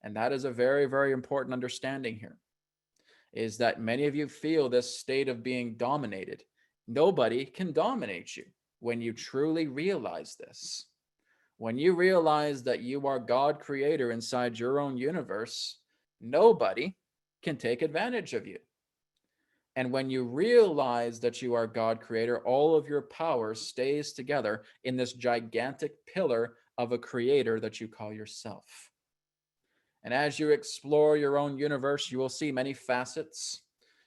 And that is a very, very important understanding here, is that many of you feel this state of being dominated. Nobody can dominate you when you truly realize this. When you realize that you are God creator inside your own universe, nobody can take advantage of you. And when you realize that you are God creator, all of your power stays together in this gigantic pillar of a creator that you call yourself. And as you explore your own universe, you will see many facets.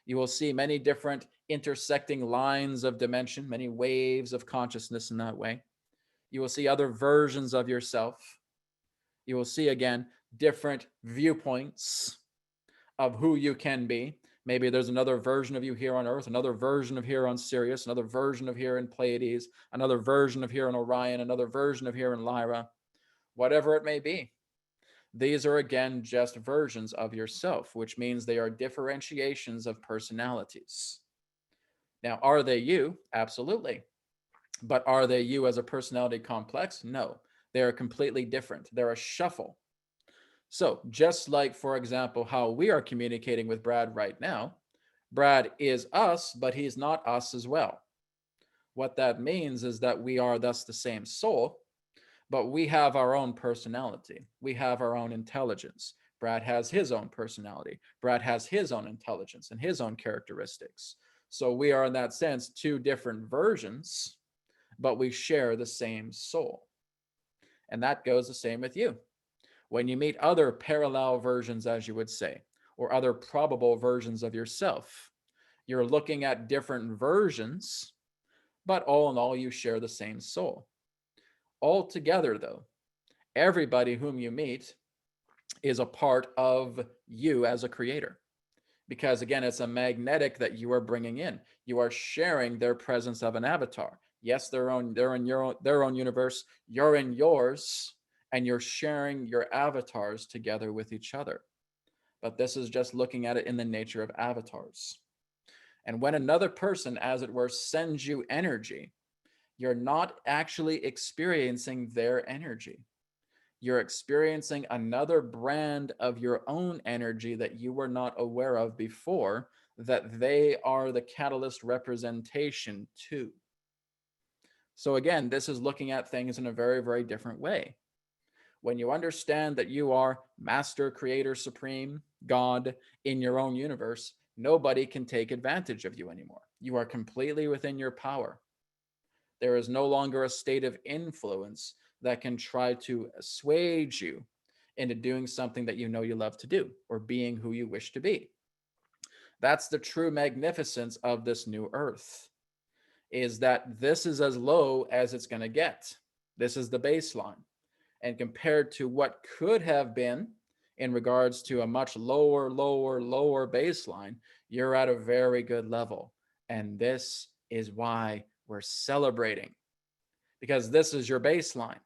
You will see many different intersecting lines of dimension, many waves of consciousness in that way. You will see other versions of yourself. You will see again different viewpoints of who you can be. Maybe there's another version of you here on Earth, another version of here on Sirius, another version of here in Pleiades, another version of here in Orion, another version of here in Lyra, whatever it may be. These are again just versions of yourself, which means they are differentiations of personalities. Now, are they you? Absolutely. But are they you as a personality complex? No, they are completely different. They're a shuffle. So, just like, for example, how we are communicating with Brad right now, Brad is us, but he's not us as well. What that means is that we are thus the same soul, but we have our own personality. We have our own intelligence. Brad has his own personality. Brad has his own intelligence and his own characteristics. So we are, in that sense, two different versions, but we share the same soul. And that goes the same with you. When you meet other parallel versions, as you would say, or other probable versions of yourself, you're looking at different versions, but all in all, you share the same soul. Altogether, though, everybody whom you meet is a part of you as a creator. Because again, it's a magnetic that you are bringing in. You are sharing their presence of an avatar. Yes, they're in their own universe. You're in yours, and you're sharing your avatars together with each other. But this is just looking at it in the nature of avatars. And when another person, as it were, sends you energy, you're not actually experiencing their energy. You're experiencing another brand of your own energy that you were not aware of before, that they are the catalyst representation to. So again, this is looking at things in a very, very different way. When you understand that you are master, creator, supreme, God in your own universe, nobody can take advantage of you anymore. You are completely within your power. There is no longer a state of influence that can try to assuage you into doing something that you know you love to do or being who you wish to be. That's the true magnificence of this new earth, is that this is as low as it's going to get. This is the baseline. And compared to what could have been in regards to a much lower, lower baseline, you're at a very good level. And this is why we're celebrating, because this is your baseline,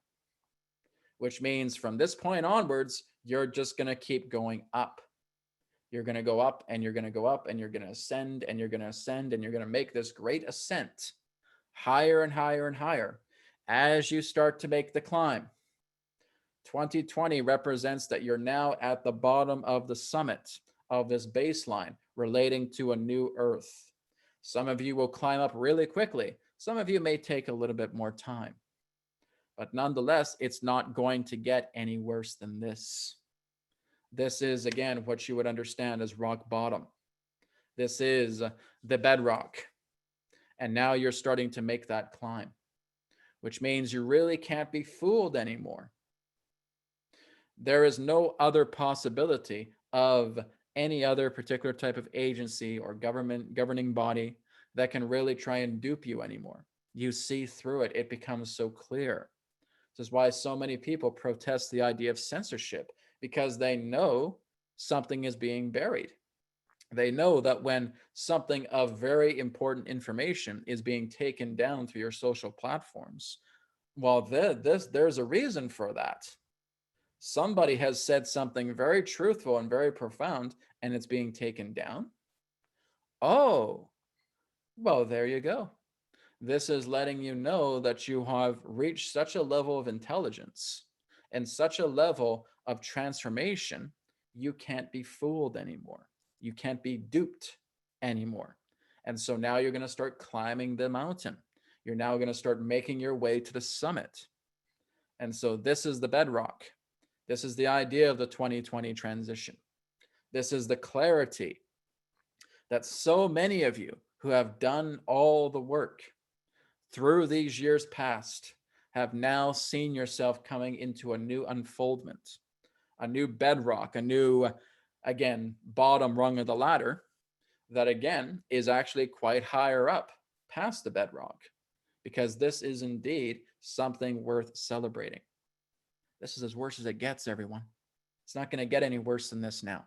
which means from this point onwards, you're just going to keep going up. You're going to go up and you're going to go up and you're going to ascend and you're going to ascend and you're going to make this great ascent higher and higher and higher. As you start to make the climb, 2020 represents that you're now at the bottom of the summit of this baseline relating to a new earth. Some of you will climb up really quickly. Some of you may take a little bit more time. But nonetheless, it's not going to get any worse than this. This is, again, what you would understand as rock bottom. This is the bedrock. And now you're starting to make that climb, which means you really can't be fooled anymore. There is no other possibility of any other particular type of agency or government governing body that can really try and dupe you anymore. You see through it, it becomes so clear. This is why so many people protest the idea of censorship, because they know something is being buried. They know that when something of very important information is being taken down through your social platforms, well, there's a reason for that. Somebody has said something very truthful and very profound, and it's being taken down. Oh, well, there you go. This is letting you know that you have reached such a level of intelligence and such a level of transformation, you can't be fooled anymore. You can't be duped anymore. And so now you're going to start climbing the mountain. You're now going to start making your way to the summit. And so this is the bedrock. This is the idea of the 2020 transition. This is the clarity that so many of you who have done all the work through these years past have now seen yourself coming into a new unfoldment, a new bedrock, a new, again, bottom rung of the ladder that, again, is actually quite higher up past the bedrock, because this is indeed something worth celebrating. This is as worse as it gets, everyone. It's not going to get any worse than this now.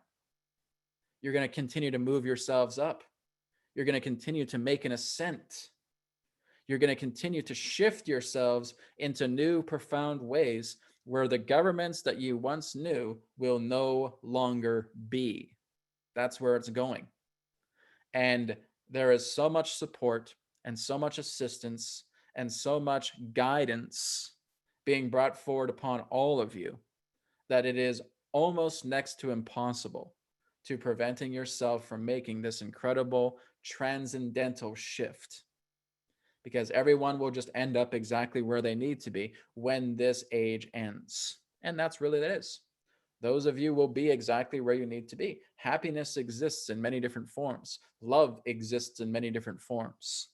You're going to continue to move yourselves up. You're going to continue to make an ascent. You're going to continue to shift yourselves into new, profound ways where the governments that you once knew will no longer be. That's where it's going. And there is so much support and so much assistance and so much guidance being brought forward upon all of you that it is almost next to impossible to preventing yourself from making this incredible transcendental shift, because everyone will just end up exactly where they need to be when this age ends. And that's really what it is. Those of you will be exactly where you need to be. Happiness exists in many different forms. Love exists in many different forms.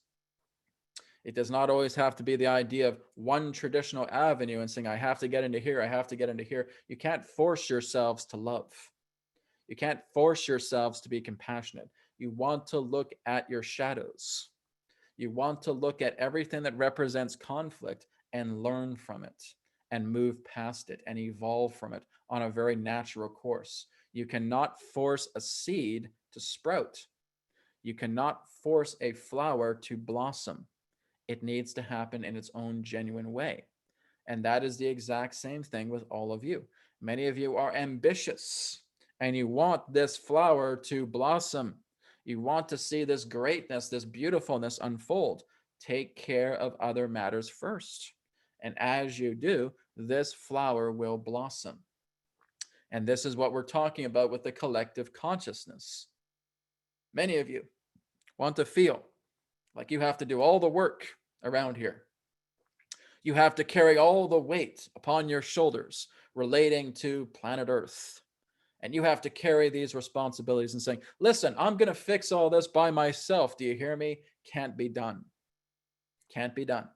It does not always have to be the idea of one traditional avenue and saying, I have to get into here, I have to get into here. You can't force yourselves to love. You can't force yourselves to be compassionate. You want to look at your shadows. You want to look at everything that represents conflict and learn from it and move past it and evolve from it on a very natural course. You cannot force a seed to sprout. You cannot force a flower to blossom. It needs to happen in its own genuine way. And that is the exact same thing with all of you. Many of you are ambitious and you want this flower to blossom. You want to see this greatness, this beautifulness unfold. Take care of other matters first. And as you do, this flower will blossom. And this is what we're talking about with the collective consciousness. Many of you want to feel like you have to do all the work around here. You have to carry all the weight upon your shoulders relating to planet Earth. And you have to carry these responsibilities and saying, listen, I'm going to fix all this by myself. Do you hear me? Can't be done. Can't be done.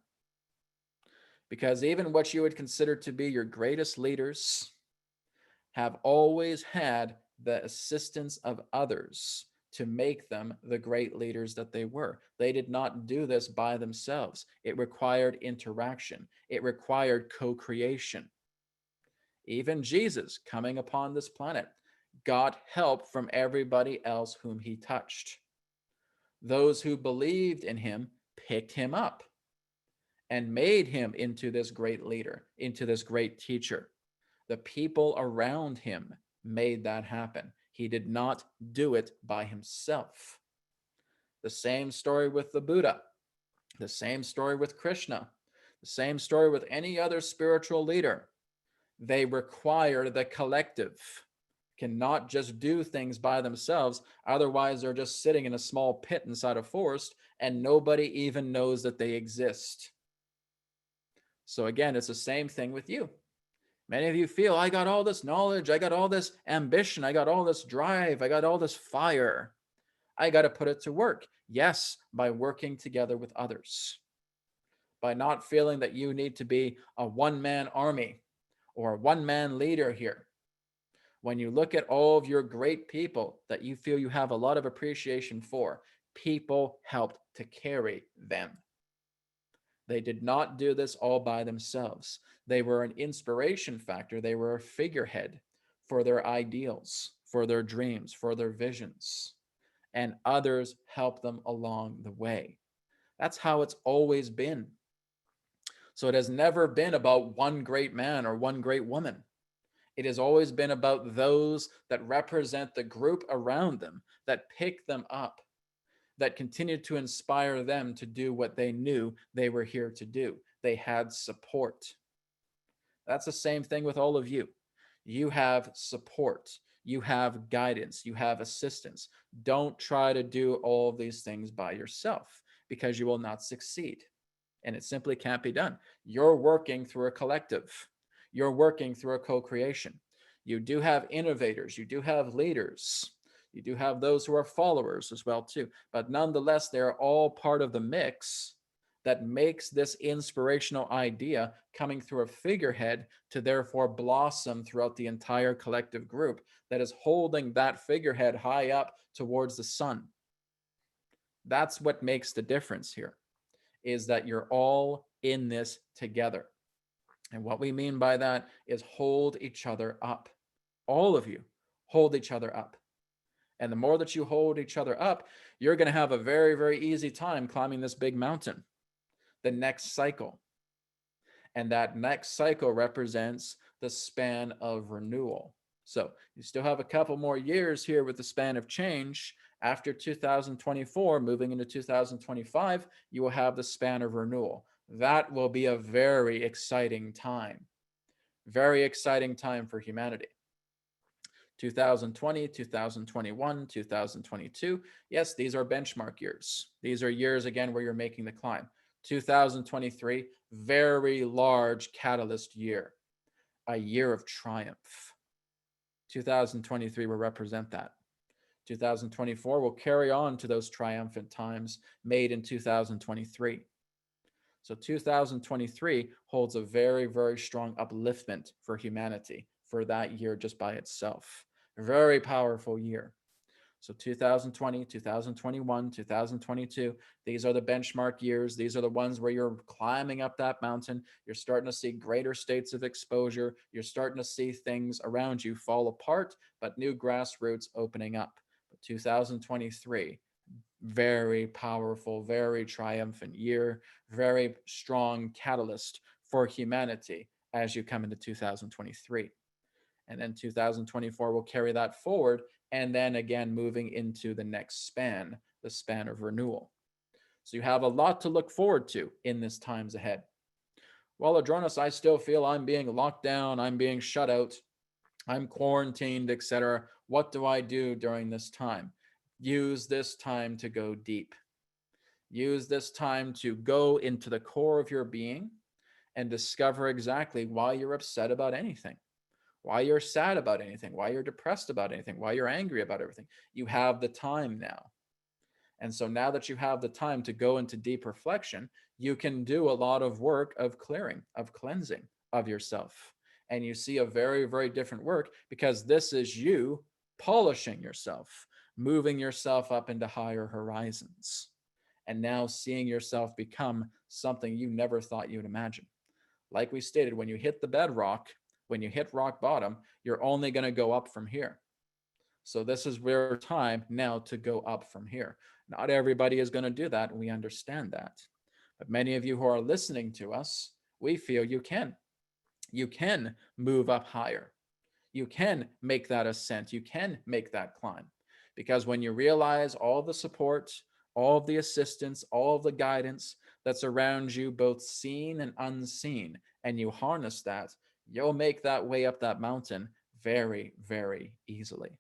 Because even what you would consider to be your greatest leaders have always had the assistance of others to make them the great leaders that they were. They did not do this by themselves. It required interaction. It required co-creation. Even Jesus, coming upon this planet, got help from everybody else whom he touched. Those who believed in him picked him up and made him into this great leader, into this great teacher. The people around him made that happen. He did not do it by himself. The same story with the Buddha. The same story with Krishna, the same story with any other spiritual leader. They require the collective, cannot just do things by themselves. Otherwise, they're just sitting in a small pit inside a forest and nobody even knows that they exist. So, again, it's the same thing with you. Many of you feel, I got all this knowledge, I got all this ambition, I got all this drive, I got all this fire. I got to put it to work. Yes, by working together with others, by not feeling that you need to be a one man army or a one man leader here. When you look at all of your great people that you feel you have a lot of appreciation for, people helped to carry them. They did not do this all by themselves. They were an inspiration factor, they were a figurehead for their ideals, for their dreams, for their visions, and others helped them along the way. That's how it's always been. So it has never been about one great man or one great woman. It has always been about those that represent the group around them, that pick them up, that continue to inspire them to do what they knew they were here to do. They had support. That's the same thing with all of you. You have support, you have guidance, you have assistance. Don't try to do all of these things by yourself because you will not succeed. And it simply can't be done. You're working through a collective, you're working through a co creation. You do have innovators, you do have leaders, you do have those who are followers as well too, but nonetheless they're all part of the mix that makes this inspirational idea coming through a figurehead to therefore blossom throughout the entire collective group that is holding that figurehead high up towards the sun. That's what makes the difference here, is that you're all in this together. And what we mean by that is hold each other up. All of you hold each other up. And the more that you hold each other up, you're going to have a very, very easy time climbing this big mountain, the next cycle. And that next cycle represents the span of renewal. So you still have a couple more years here with the span of change. After 2024, moving into 2025, you will have the span of renewal. That will be a very exciting time. Very exciting time for humanity. 2020, 2021, 2022. Yes, these are benchmark years. These are years, again, where you're making the climb. 2023, very large catalyst year, a year of triumph. 2023 will represent that. 2024 will carry on to those triumphant times made in 2023. So 2023 holds a very, very strong upliftment for humanity for that year just by itself. Very powerful year. So 2020, 2021, 2022, these are the benchmark years. These are the ones where you're climbing up that mountain. You're starting to see greater states of exposure. You're starting to see things around you fall apart, but new grassroots opening up. But 2023, very powerful, very triumphant year, very strong catalyst for humanity as you come into 2023. And then 2024 will carry that forward. And then again, moving into the next span, the span of renewal. So you have a lot to look forward to in this times ahead. Well, Adronis, I still feel I'm being locked down, I'm being shut out, I'm quarantined, etc. What do I do during this time? Use this time to go deep. Use this time to go into the core of your being and discover exactly why you're upset about anything, why you're sad about anything, why you're depressed about anything, why you're angry about everything. You have the time now. And so now that you have the time to go into deep reflection, you can do a lot of work of clearing, of cleansing of yourself. And you see a very, very different work because this is you polishing yourself, moving yourself up into higher horizons, and now seeing yourself become something you never thought you'd imagine. Like we stated, when you hit the bedrock, when you hit rock bottom, you're only going to go up from here. So this is where time now to go up from here. Not everybody is going to do that, and we understand that. But many of you who are listening to us, we feel you can. You can move up higher. You can make that ascent. You can make that climb. Because when you realize all the support, all of the assistance, all of the guidance that's around you, both seen and unseen, and you harness that, you'll make that way up that mountain very, very easily.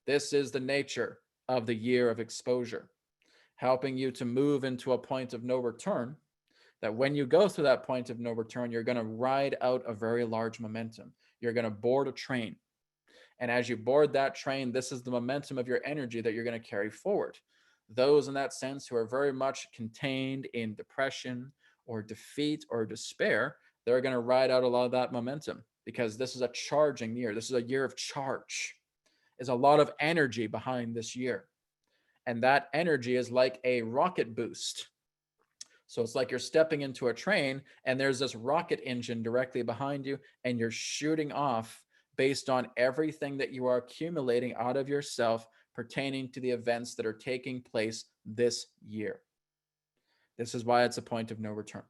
This is the nature of the year of exposure, helping you to move into a point of no return. That when you go through that point of no return, you're going to ride out a very large momentum. You're going to board a train. And as you board that train, this is the momentum of your energy that you're going to carry forward. Those in that sense who are very much contained in depression or defeat or despair, they're going to ride out a lot of that momentum because this is a charging year. This is a year of charge. There's a lot of energy behind this year. And that energy is like a rocket boost. So it's like you're stepping into a train and there's this rocket engine directly behind you, and you're shooting off based on everything that you are accumulating out of yourself pertaining to the events that are taking place this year. This is why it's a point of no return.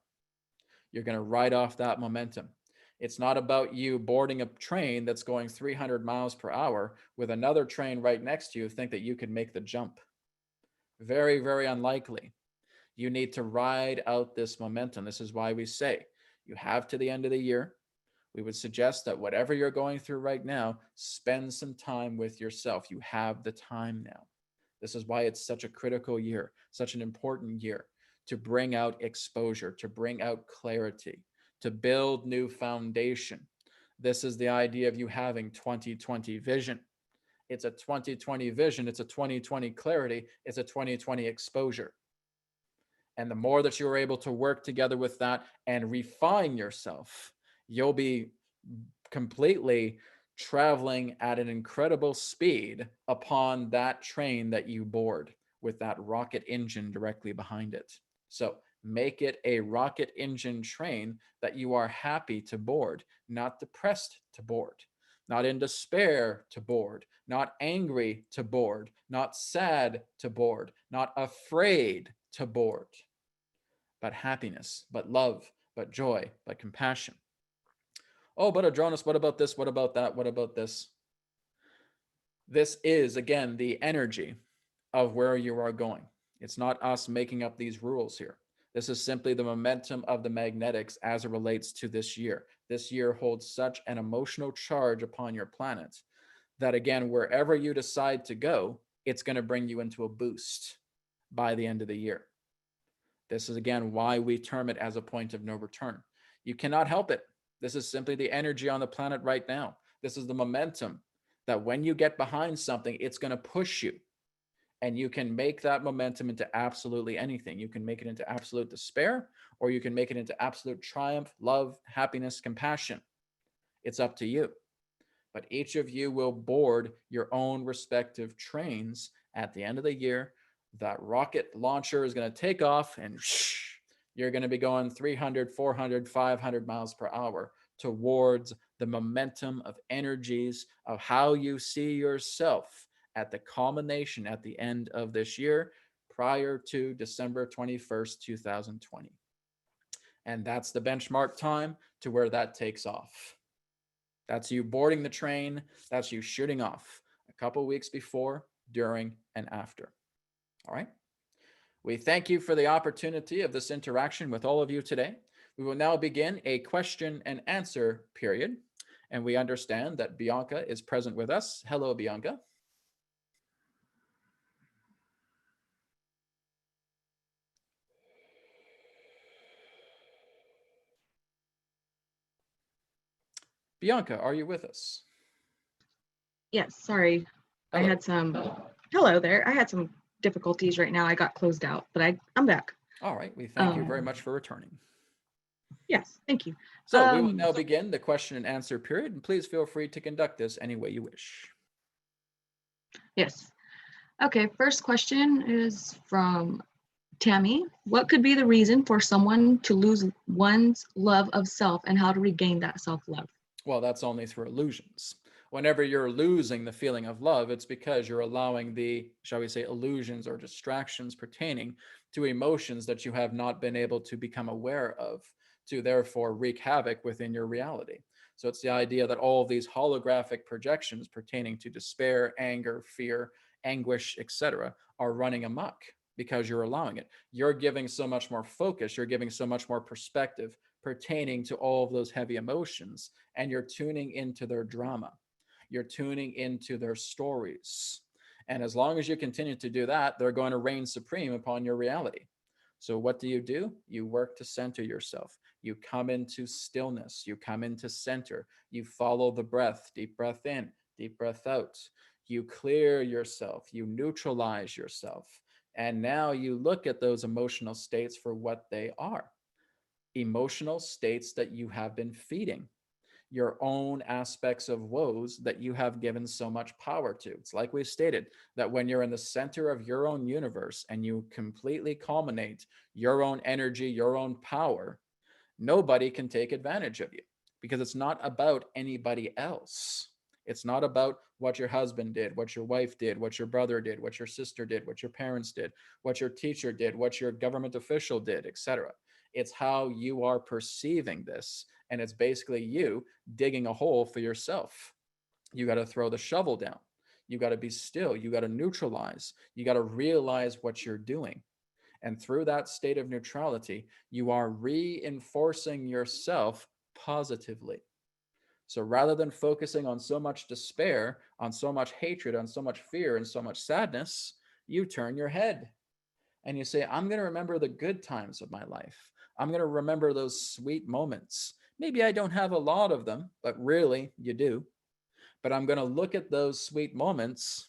You're going to ride off that momentum. It's not about you boarding a train that's going 300 miles per hour with another train right next to you, think that you can make the jump. Very, very unlikely. You need to ride out this momentum. This is why we say you have to the end of the year. We would suggest that whatever you're going through right now, spend some time with yourself. You have the time now. This is why it's such a critical year, such an important year to bring out exposure, to bring out clarity, to build new foundation. This is the idea of you having 2020 vision. It's a 2020 vision, it's a 2020 clarity, it's a 2020 exposure. And the more that you're able to work together with that and refine yourself, you'll be completely traveling at an incredible speed upon that train that you board with that rocket engine directly behind it. So make it a rocket engine train that you are happy to board, not depressed to board, not in despair to board, not angry to board, not sad to board, not afraid to board, but happiness, but love, but joy, but compassion. Oh, but Adronis, what about this? What about that? What about this? This is, again, the energy of where you are going. It's not us making up these rules here. This is simply the momentum of the magnetics as it relates to this year. This year holds such an emotional charge upon your planet that, again, wherever you decide to go, it's going to bring you into a boost by the end of the year. This is, again, why we term it as a point of no return. You cannot help it. This is simply the energy on the planet right now. This is the momentum that when you get behind something, it's going to push you. And you can make that momentum into absolutely anything. You can make it into absolute despair, or you can make it into absolute triumph, love, happiness, compassion. It's up to you. But each of you will board your own respective trains at the end of the year. That rocket launcher is going to take off, and you're going to be going 300, 400, 500 miles per hour towards the momentum of energies of how you see yourself at the culmination at the end of this year prior to December 21st, 2020. And that's the benchmark time to where that takes off. That's you boarding the train. That's you shooting off a couple weeks before, during, and after. All right. We thank you for the opportunity of this interaction with all of you today. We will now begin a question and answer period. And we understand that Bianca is present with us. Hello, Bianca. Bianca, are you with us? Yes, sorry. I Hello. had some, hello there. I had some difficulties right now. I got closed out, but I'm back. All right. We thank you very Um, much for returning. yes, thank you. So we will Um, now begin the question and answer period, and please feel free to conduct this any way you wish. yes. Okay, first question is from Tammy. What could be the reason for someone to lose one's love of self and how to regain that self-love? Well, that's only through illusions. Whenever you're losing the feeling of love, it's because you're allowing the, shall we say, illusions or distractions pertaining to emotions that you have not been able to become aware of, to therefore wreak havoc within your reality. So it's the idea that all of these holographic projections pertaining to despair, anger, fear, anguish, etc., are running amok. because you're allowing it. You're giving so much more focus, you're giving so much more perspective pertaining to all of those heavy emotions, and you're tuning into their drama. You're tuning into their stories. And as long as you continue to do that, they're going to reign supreme upon your reality. So, what do? You work to center yourself. You come into stillness. You come into center. You follow the breath, deep breath in, deep breath out. You clear yourself. You neutralize yourself. And now you look at those emotional states for what they are, emotional states that you have been feeding, your own aspects of woes that you have given so much power to. It's like we stated that when you're in the center of your own universe and you completely culminate your own energy, your own power, nobody can take advantage of you because it's not about anybody else. It's not about what your husband did, what your wife did, what your brother did, what your sister did, what your parents did, what your teacher did, what your government official did, etc. It's how you are perceiving this. And it's basically you digging a hole for yourself. You got to throw the shovel down. You got to be still. You got to neutralize. You got to realize what you're doing. And through that state of neutrality, you are reinforcing yourself positively. So rather than focusing on so much despair, on so much hatred, on so much fear, and so much sadness, you turn your head and you say, I'm going to remember the good times of my life. I'm going to remember those sweet moments. Maybe I don't have a lot of them, but really you do. But I'm going to look at those sweet moments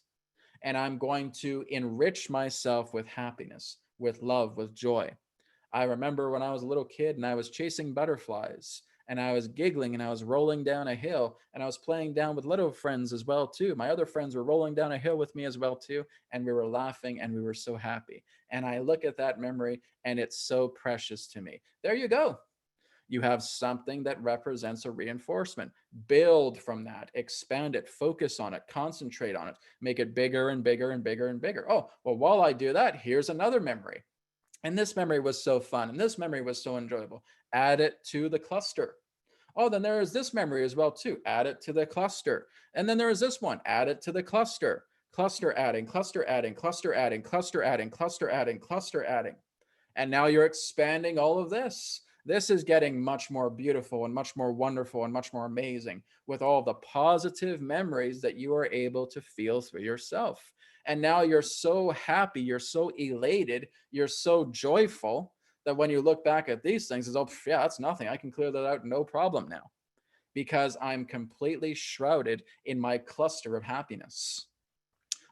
and I'm going to enrich myself with happiness, with love, with joy. I remember when I was a little kid and I was chasing butterflies and I was giggling and I was rolling down a hill and I was playing down with little friends as well too. My other friends were rolling down a hill with me as well too, and we were laughing and we were so happy. And I look at that memory and it's so precious to me. There you go. You have something that represents a reinforcement. Build from that, expand it, focus on it, concentrate on it, make it bigger and bigger and bigger and bigger. Oh, well, while I do that, here's another memory. And this memory was so fun. And this memory was so enjoyable. Add it to the cluster. Oh, then there is this memory as well, too. Add it to the cluster. And then there is this one. Add it to the cluster. Cluster adding, cluster adding, cluster adding, cluster adding, cluster adding, cluster adding. And now you're expanding all of this. This is getting much more beautiful and much more wonderful and much more amazing with all the positive memories that you are able to feel through yourself. And now you're so happy, you're so elated, you're so joyful that when you look back at these things, it's, oh, yeah, that's nothing. I can clear that out, no problem now, because I'm completely shrouded in my cluster of happiness.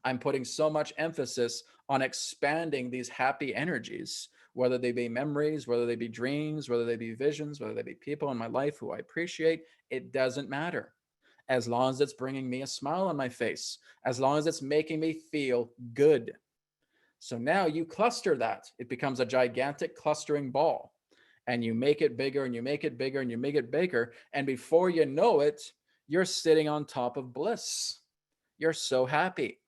I'm putting so much emphasis on expanding these happy energies, whether they be memories, whether they be dreams, whether they be visions, whether they be people in my life who I appreciate. It doesn't matter. As long as it's bringing me a smile on my face, as long as it's making me feel good. So now you cluster that. It becomes a gigantic clustering ball. And you make it bigger and you make it bigger and you make it bigger. And before you know it, you're sitting on top of bliss. You're so happy.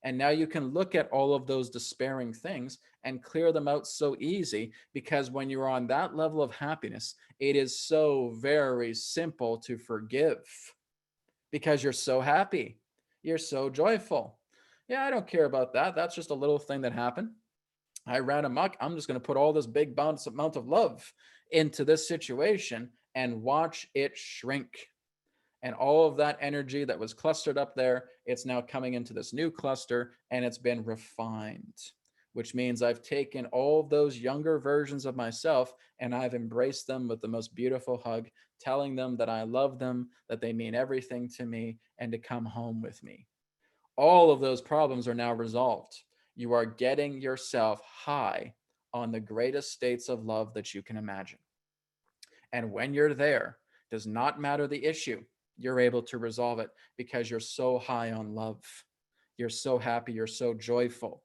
And now you can look at all of those despairing things and clear them out so easy, because when you're on that level of happiness, it is so very simple to forgive because you're so happy. You're so joyful. Yeah, I don't care about that. That's just a little thing that happened. I ran amok. I'm just going to put all this big amount of love into this situation and watch it shrink. And all of that energy that was clustered up there, it's now coming into this new cluster and it's been refined, which means I've taken all of those younger versions of myself and I've embraced them with the most beautiful hug, telling them that I love them, that they mean everything to me, and to come home with me. All of those problems are now resolved. You are getting yourself high on the greatest states of love that you can imagine. And when you're there, does not matter the issue, you're able to resolve it because you're so high on love. You're so happy, you're so joyful.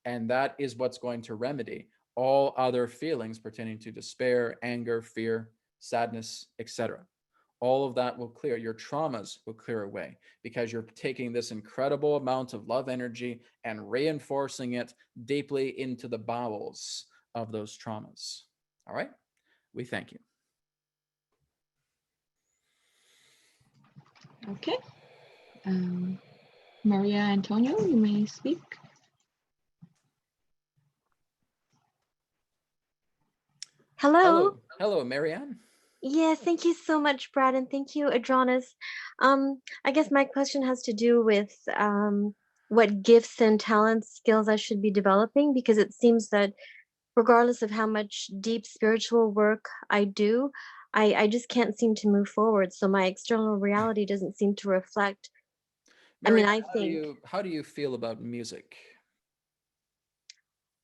And that is what's going to remedy all other feelings pertaining to despair, anger, fear, sadness, etc. All of that will clear. Your traumas will clear away because you're taking this incredible amount of love energy and reinforcing it deeply into the bowels of those traumas. All right? We thank you. Okay. Um, Maria Antonio, you may speak. Hello. Hello, Marianne. Yes, thank you so much, Brad, and thank you, Adronis. I guess my question has to do with what gifts and talents, skills I should be developing, because it seems that regardless of how much deep spiritual work I do, I just can't seem to move forward. So my external reality doesn't seem to reflect. I mean, Marianne, I think how do you feel about music?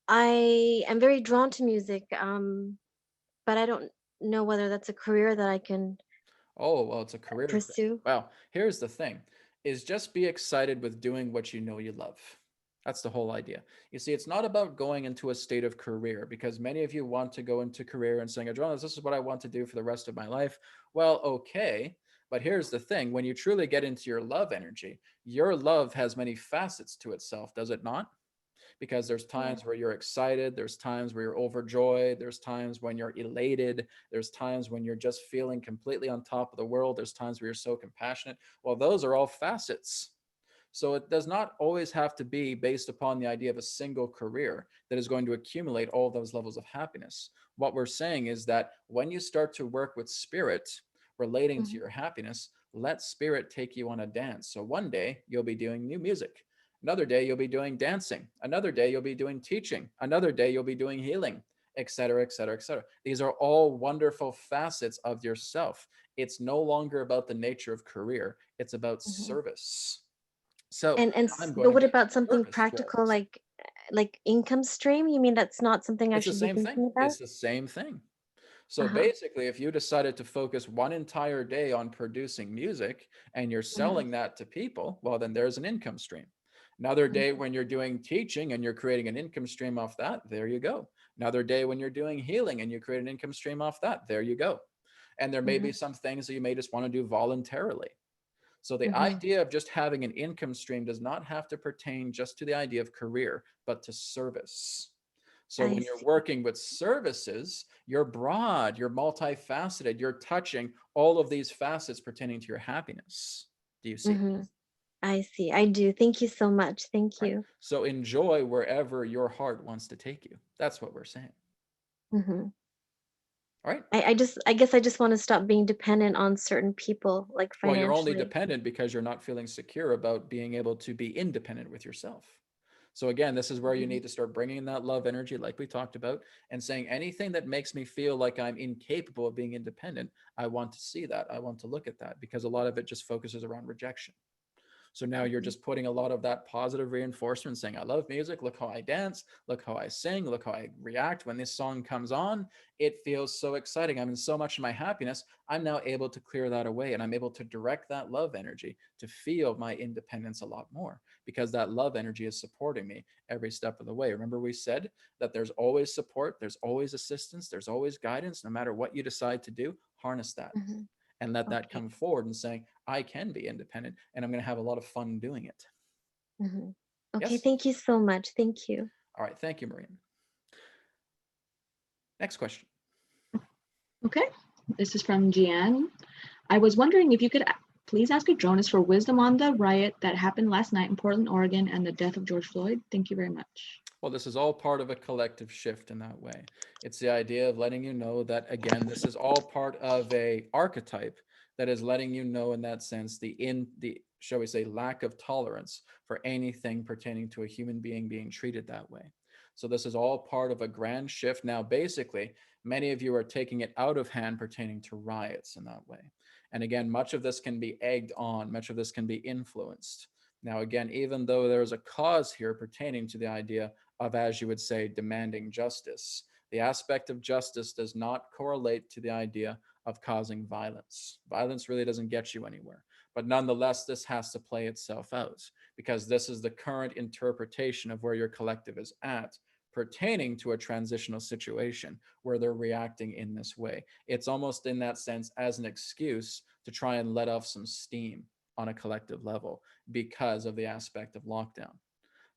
I am very drawn to music, but I don't know whether that's a career that I can Oh, well, it's a career thing. pursue. Well, here's the thing is just be excited with doing what you know you love. That's the whole idea. You see, it's not about going into a state of career because many of you want to go into career and saying, Adronis, this is what I want to do for the rest of my life. Well, okay. But here's the thing when you truly get into your love has many facets to itself, does it not? Because there's Yeah. times where you're excited, there's times where you're overjoyed, there's times when you're elated, there's times when you're just feeling completely on top of the world, there's times where you're so compassionate. Well, those are all facets. So it does not always have to be based upon the idea of a single career that is going to accumulate all those levels of happiness. What we're saying is that when you start to work with spirit relating to Hmm. your happiness, let spirit take you on a dance. So one day you'll be doing new music. Another day you'll be doing dancing. Another day you'll be doing teaching. Another day you'll be doing healing, etc., etc., etc. These are all wonderful facets of yourself. It's no longer about the nature of career, it's about Hmm. service. So I'm going But to what be of about something service to practical others. like income stream? You mean that's not something I It's the should be same thing. thinking about? It's the same thing. So Uh-huh. basically, if you decided to focus one entire day on producing music and you're Hmm. selling that to people, well, then there's an income stream. Another day Hmm. when you're doing teaching and you're creating an income stream off that, there you go. Another day when you're doing healing and you create an income stream off that, there you go. And there may be Hmm. some things that you may just want to do voluntarily. So the Hmm. idea of just having an income stream does not have to pertain just to the idea of career, but to service. So I when you're see. working with services, you're broad, you're multifaceted, you're touching all of these facets pertaining to your happiness. Do you see? Hmm. I see. I do. Thank you so much. Thank Right? you. So enjoy wherever your heart wants to take you. That's what we're saying. Hmm. All right. I guess I just want to stop being dependent on certain people, like Well, you're only financially. dependent because you're not feeling secure about being able to be independent with yourself. So again, this is where you Hmm. need to start bringing in that love energy, like we talked about, and saying anything that makes me feel like I'm incapable of being independent, I want to see that. I want to look at that because a lot of it just focuses around rejection. So now you're Hmm. just putting a lot of that positive reinforcement saying, I love music. Look how I dance. Look how I sing. Look how I react when this song comes on. It feels so exciting. I'm in so much of my happiness. I'm now able to clear that away and I'm able to direct that love energy to feel my independence a lot more because that love energy is supporting me every step of the way. Remember, we said that there's always support, there's always assistance, there's always guidance. No matter what you decide to do, harness that Hmm. and let that Okay. come forward and saying, I can be independent and I'm going to have a lot of fun doing it. Hmm. Okay. Yes? Thank you so much. Thank you. All right. Thank you, Marian. Next question. Okay, this is from Jian. I was wondering if you could please ask Adronis for wisdom on the riot that happened last night in Portland, Oregon, and the death of George Floyd. Thank you very much. Well, this is all part of a collective shift in that way. It's the idea of letting you know that again, this is all part of a archetype that is letting you know in that sense the shall we say lack of tolerance for anything pertaining to a human being being treated that way. So this is all part of a grand shift. Now, basically, many of you are taking it out of hand pertaining to riots in that way. And again, much of this can be egged on, much of this can be influenced. Now, again, even though there is a cause here pertaining to the idea of, as you would say, demanding justice. The aspect of justice does not correlate to the idea of causing violence. Violence really doesn't get you anywhere. But nonetheless, this has to play itself out because this is the current interpretation of where your collective is at pertaining to a transitional situation where they're reacting in this way. It's almost in that sense as an excuse to try and let off some steam on a collective level because of the aspect of lockdown.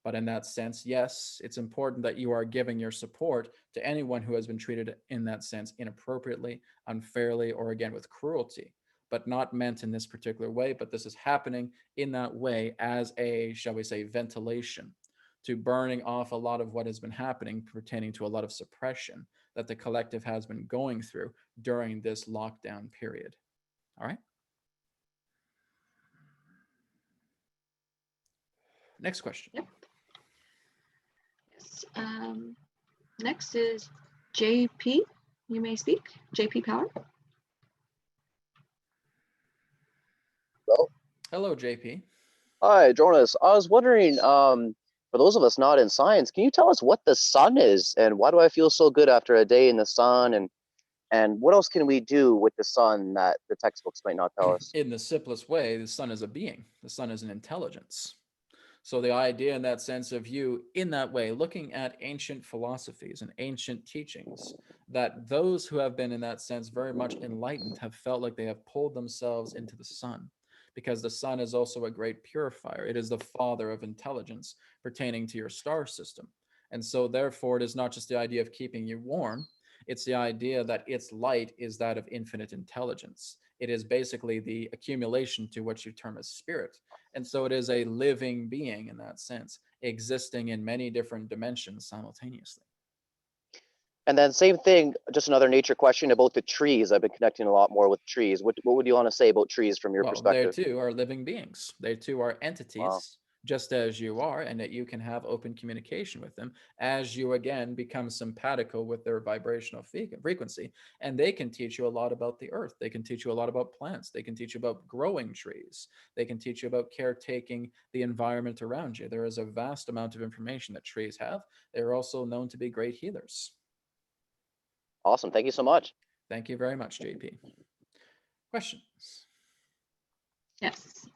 But in that sense, yes, it's important that you are giving your support to anyone who has been treated in that sense inappropriately, unfairly, or again with cruelty, but not meant in this particular way. But this is happening in that way as a, shall we say, ventilation to burning off a lot of what has been happening pertaining to a lot of suppression that the collective has been going through during this lockdown period. All right. Next question. Yep. Yes. Next is JP. You may speak. JP Power. Hello. Hello, JP. Hi, Adronis. I was wondering, for those of us not in science, can you tell us what the sun is and why do I feel so good after a day in the sun, and what else can we do with the sun that the textbooks might not tell us? In the simplest way, the sun is a being. The sun is an intelligence. So the idea in that sense of you in that way, looking at ancient philosophies and ancient teachings, that those who have been in that sense very much enlightened have felt like they have pulled themselves into the sun, because the sun is also a great purifier. It is the father of intelligence pertaining to your star system. And so therefore it is not just the idea of keeping you warm, it's the idea that its light is that of infinite intelligence. It is basically the accumulation to what you term as spirit. And so it is a living being in that sense, existing in many different dimensions simultaneously. And then same thing, just another nature question about the trees. I've been connecting a lot more with trees. What would you want to say about trees from your Well, they perspective? too are living beings. They too are Wow. entities, just as you are, and that you can have open communication with them as you again become simpatico with their vibrational frequency. And they can teach you a lot about the earth. They can teach you a lot about plants. They can teach you about growing trees. They can teach you about caretaking the environment around you. There is a vast amount of information that trees have. They're also known to be great healers. Awesome. Thank you so much. Thank you very much, JP. Questions? Yes.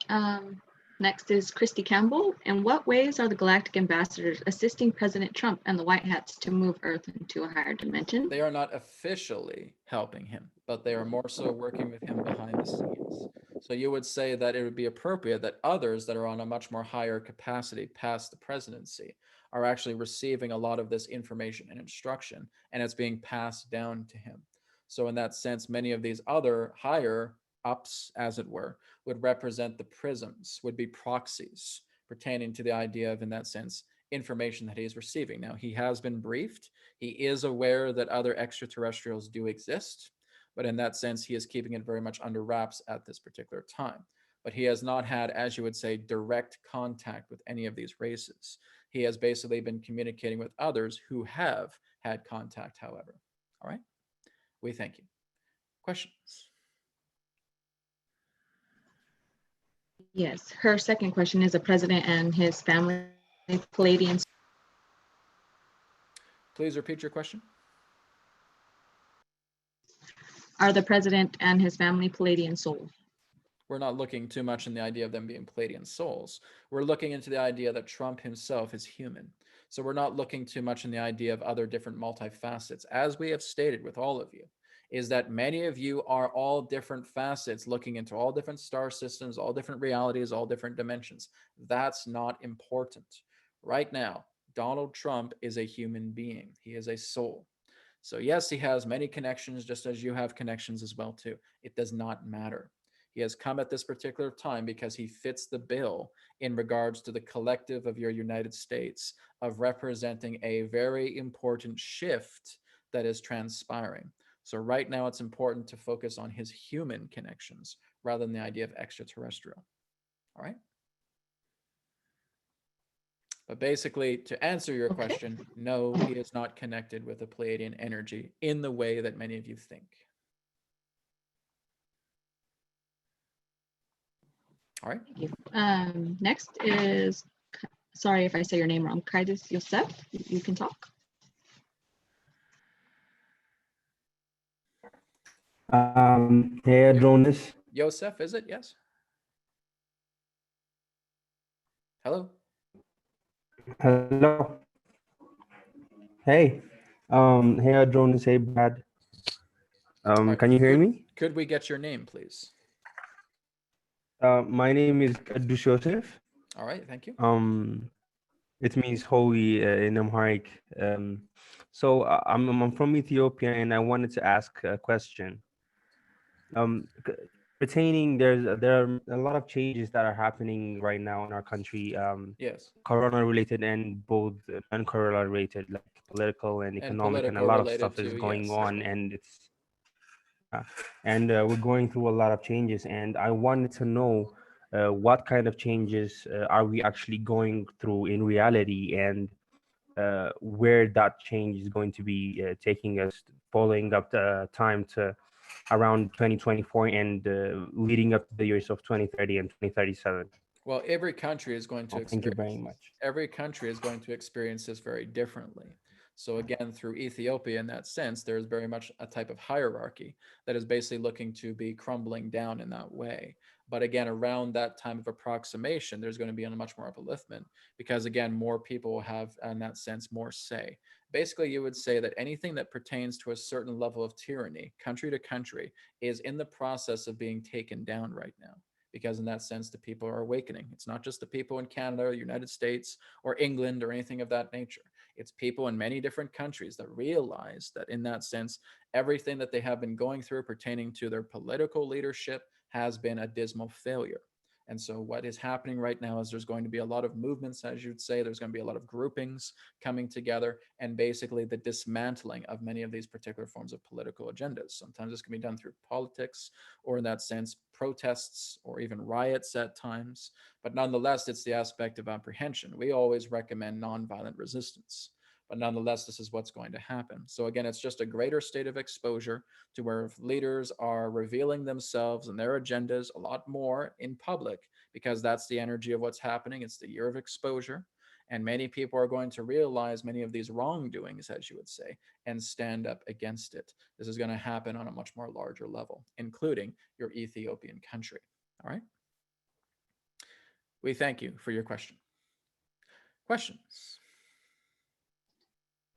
Next is Christy Campbell. In what ways are the galactic ambassadors assisting President Trump and the White Hats to move Earth into a higher dimension? They are not officially helping him, but they are more so working with him behind the scenes. So you would say that it would be appropriate that others that are on a much more higher capacity past the presidency are actually receiving a lot of this information and instruction, and it's being passed down to him. So in that sense, many of these other higher ups, as it were, would represent the prisms, would be proxies pertaining to the idea of, in that sense, information that he is receiving. Now, he has been briefed. He is aware that other extraterrestrials do exist, but in that sense, he is keeping it very much under wraps at this particular time. But he has not had, as you would say, direct contact with any of these races. He has basically been communicating with others who have had contact, however. All right? We thank you. Questions? Yes. Her second question is: a president and his family Palladian? Please repeat your question. Are the president and his family Palladian souls? We're not looking too much in the idea of them being Palladian souls. We're looking into the idea that Trump himself is human. So we're not looking too much in the idea of other different multifacets. As we have stated with all of you, is that many of you are all different facets looking into all different star systems, all different realities, all different dimensions. That's not important. Right now, Donald Trump is a human being. He is a soul. So yes, he has many connections, just as you have connections as well too. It does not matter. He has come at this particular time because he fits the bill in regards to the collective of your United States of representing a very important shift that is transpiring. So right now it's important to focus on his human connections rather than the idea of extraterrestrial. All right? But basically, to answer your question, no, he is not connected with the Pleiadian energy in the way that many of you think. All right. Thank you. Next is, sorry if I say your name wrong, Kaitis Yosef. You can talk. Hey, Adronis. Yosef, is it? Yes. Hello. Hello. Hey. Hey, Adronis. Hey, Brad. Right. Can you hear me? Could we get your name, please? My name is Adronis Joseph. All right. Thank you. It means holy in Amharic. So I'm from Ethiopia, and I wanted to ask a question. pertaining, there are a lot of changes that are happening right now in our country, Yes. corona related and both non-corona related, like political and And economic, and a political lot of related stuff is too, going yes. on, and it's and we're going through a lot of changes, and I wanted to know what kind of changes are we actually going through in reality, and where that change is going to be taking us, following up the time to around 2024 and leading up to the years of 2030 and 2037. Well, every country is going to Well, thank you experience very this. much. Every country is going to experience this very differently. So again, through Ethiopia, in that sense, there is very much a type of hierarchy that is basically looking to be crumbling down in that way. But again, around that time of approximation, there's going to be a much more upliftment because again, more people will have, in that sense, more say. Basically, you would say that anything that pertains to a certain level of tyranny, country to country, is in the process of being taken down right now because in that sense the people are awakening. It's not just the people in Canada or the United States or England or anything of that nature. It's people in many different countries that realize that in that sense everything that they have been going through pertaining to their political leadership has been a dismal failure. And so what is happening right now is there's going to be a lot of movements, as you'd say. There's going to be a lot of groupings coming together and basically the dismantling of many of these particular forms of political agendas. Sometimes this can be done through politics, or in that sense, protests or even riots at times. But nonetheless, it's the aspect of apprehension. We always recommend nonviolent resistance. But nonetheless, this is what's going to happen. So again, it's just a greater state of exposure to where leaders are revealing themselves and their agendas a lot more in public because that's the energy of what's happening. It's the year of exposure. And many people are going to realize many of these wrongdoings, as you would say, and stand up against it. This is going to happen on a much more larger level, including your Ethiopian country. All right. We thank you for your question. Questions?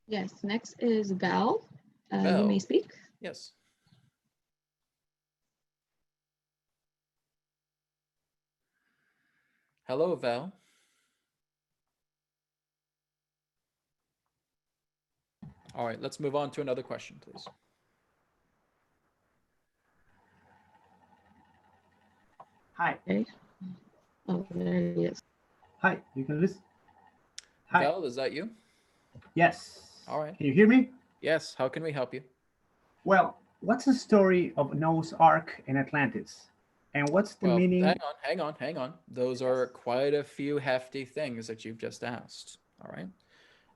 Yes, next is Val. You may Val. speak. Yes. Hello, Val. All right, let's move on to another question, please. Hi. Okay. Oh, there he is. Hi. You can listen. Hi. Val, is that you? Yes. All right. Can you hear me? Yes. How can we help you? Well, what's the story of Noah's Ark in Atlantis? And what's the Well, meaning? hang on. Those are quite a few hefty things that you've just asked. All right.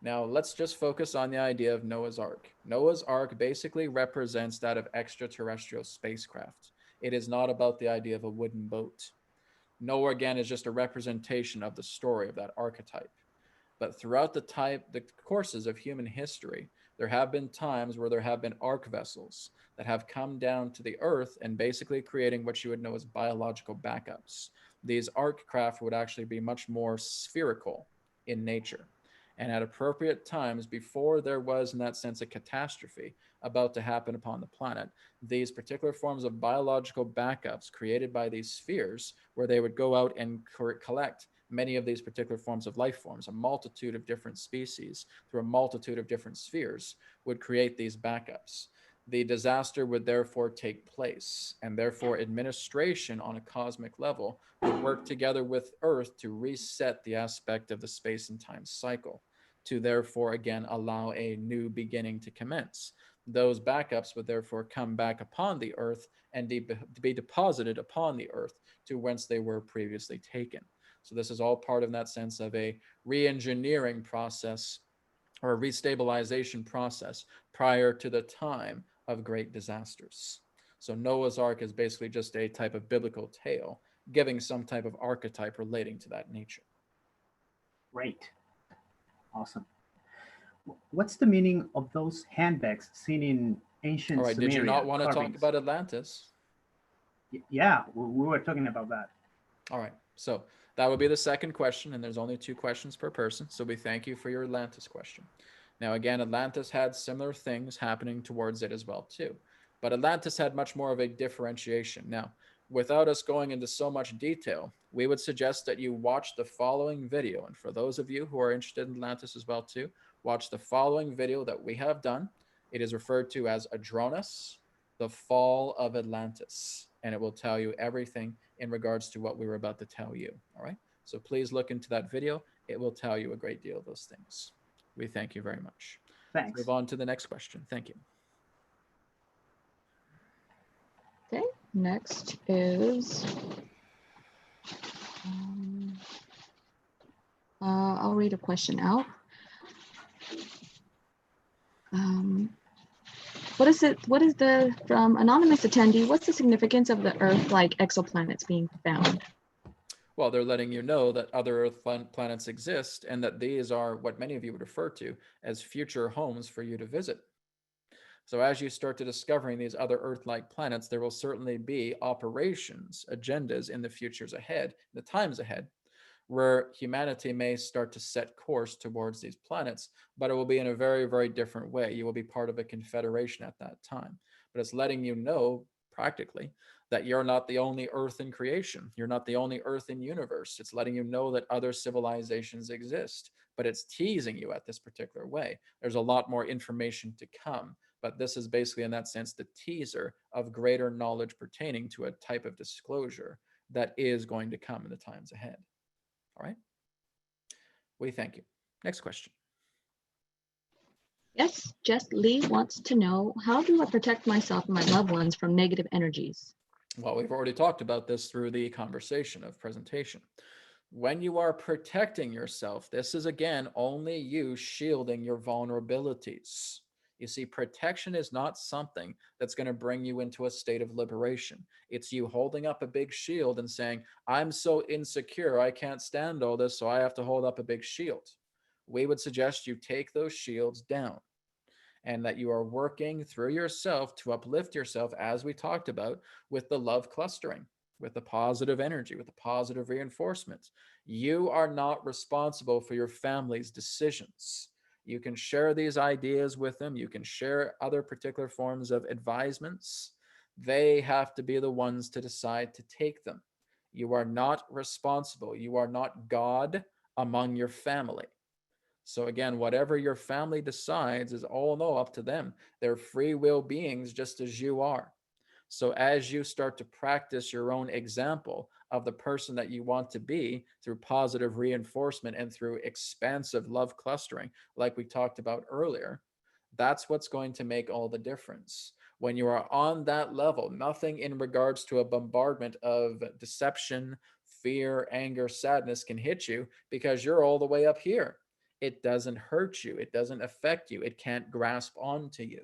Now, let's just focus on the idea of Noah's Ark. Noah's Ark basically represents that of extraterrestrial spacecraft. It is not about the idea of a wooden boat. Noah, again, is just a representation of the story of that archetype. But throughout the courses of human history, there have been times where there have been ark vessels that have come down to the earth and basically creating what you would know as biological backups. These ark craft would actually be much more spherical in nature. And at appropriate times, before there was, in that sense, a catastrophe about to happen upon the planet, these particular forms of biological backups created by these spheres, where they would go out and collect many of these particular forms of life forms, a multitude of different species through a multitude of different spheres, would create these backups. The disaster would therefore take place, and therefore administration on a cosmic level would work together with Earth to reset the aspect of the space and time cycle, to therefore again allow a new beginning to commence. Those backups would therefore come back upon the Earth and be deposited upon the Earth to whence they were previously taken. So this is all part of that sense of a re-engineering process or a restabilization process prior to the time of great disasters. So Noah's Ark is basically just a type of biblical tale giving some type of archetype relating to that nature. Great. Awesome. What's the meaning of those handbags seen in ancient All right, did you not Sumeria want to talk carvings? about Atlantis? Yeah, we were talking about that. All right, so that would be the second question, and there's only 2 questions per person. So we thank you for your Atlantis question. Now, again, Atlantis had similar things happening towards it as well, too. But Atlantis had much more of a differentiation. Now, without us going into so much detail, we would suggest that you watch the following video. And for those of you who are interested in Atlantis as well, too, watch the following video that we have done. It is referred to as Adronis, the Fall of Atlantis. and it will tell you everything in regards to what we were about to tell you. All right. So please look into that video. It will tell you a great deal of those things. We thank you very much. Let's move Thanks. on to the next question. Thank you. Okay, next is, um, I'll read a question out. Um, what is it? What is the, from anonymous attendee, what's the significance of the Earth-like exoplanets being found? Well, they're letting you know that other Earth planets exist and that these are what many of you would refer to as future homes for you to visit. So as you start to discovering these other Earth-like planets, there will certainly be operations, agendas in the futures ahead, the times ahead, where humanity may start to set course towards these planets, but it will be in a very, very different way. You will be part of a confederation at that time. But it's letting you know practically that you're not the only Earth in creation. You're not the only Earth in universe. It's letting you know that other civilizations exist, but it's teasing you at this particular way. There's a lot more information to come, but this is basically, in that sense, the teaser of greater knowledge pertaining to a type of disclosure that is going to come in the times ahead. All right. We thank you. Next question. Yes, Jess Lee wants to know, how do I protect myself and my loved ones from negative energies? Well, we've already talked about this through the conversation of presentation. When you are protecting yourself, this is again only you shielding your vulnerabilities. You see, protection is not something that's going to bring you into a state of liberation. It's you holding up a big shield and saying, I'm so insecure, I can't stand all this, so I have to hold up a big shield. We would suggest you take those shields down and that you are working through yourself to uplift yourself, as we talked about, with the love clustering, with the positive energy, with the positive reinforcement. You are not responsible for your family's decisions. You can share these ideas with them. You can share other particular forms of advisements. They have to be the ones to decide to take them. You are not responsible. You are not God among your family. So again, whatever your family decides is all no up to them. They're free will beings just as you are. So as you start to practice your own example of the person that you want to be through positive reinforcement and through expansive love clustering, like we talked about earlier, that's what's going to make all the difference. When you are on that level, nothing in regards to a bombardment of deception, fear, anger, sadness can hit you because you're all the way up here. It doesn't hurt you. It doesn't affect you. It can't grasp onto you.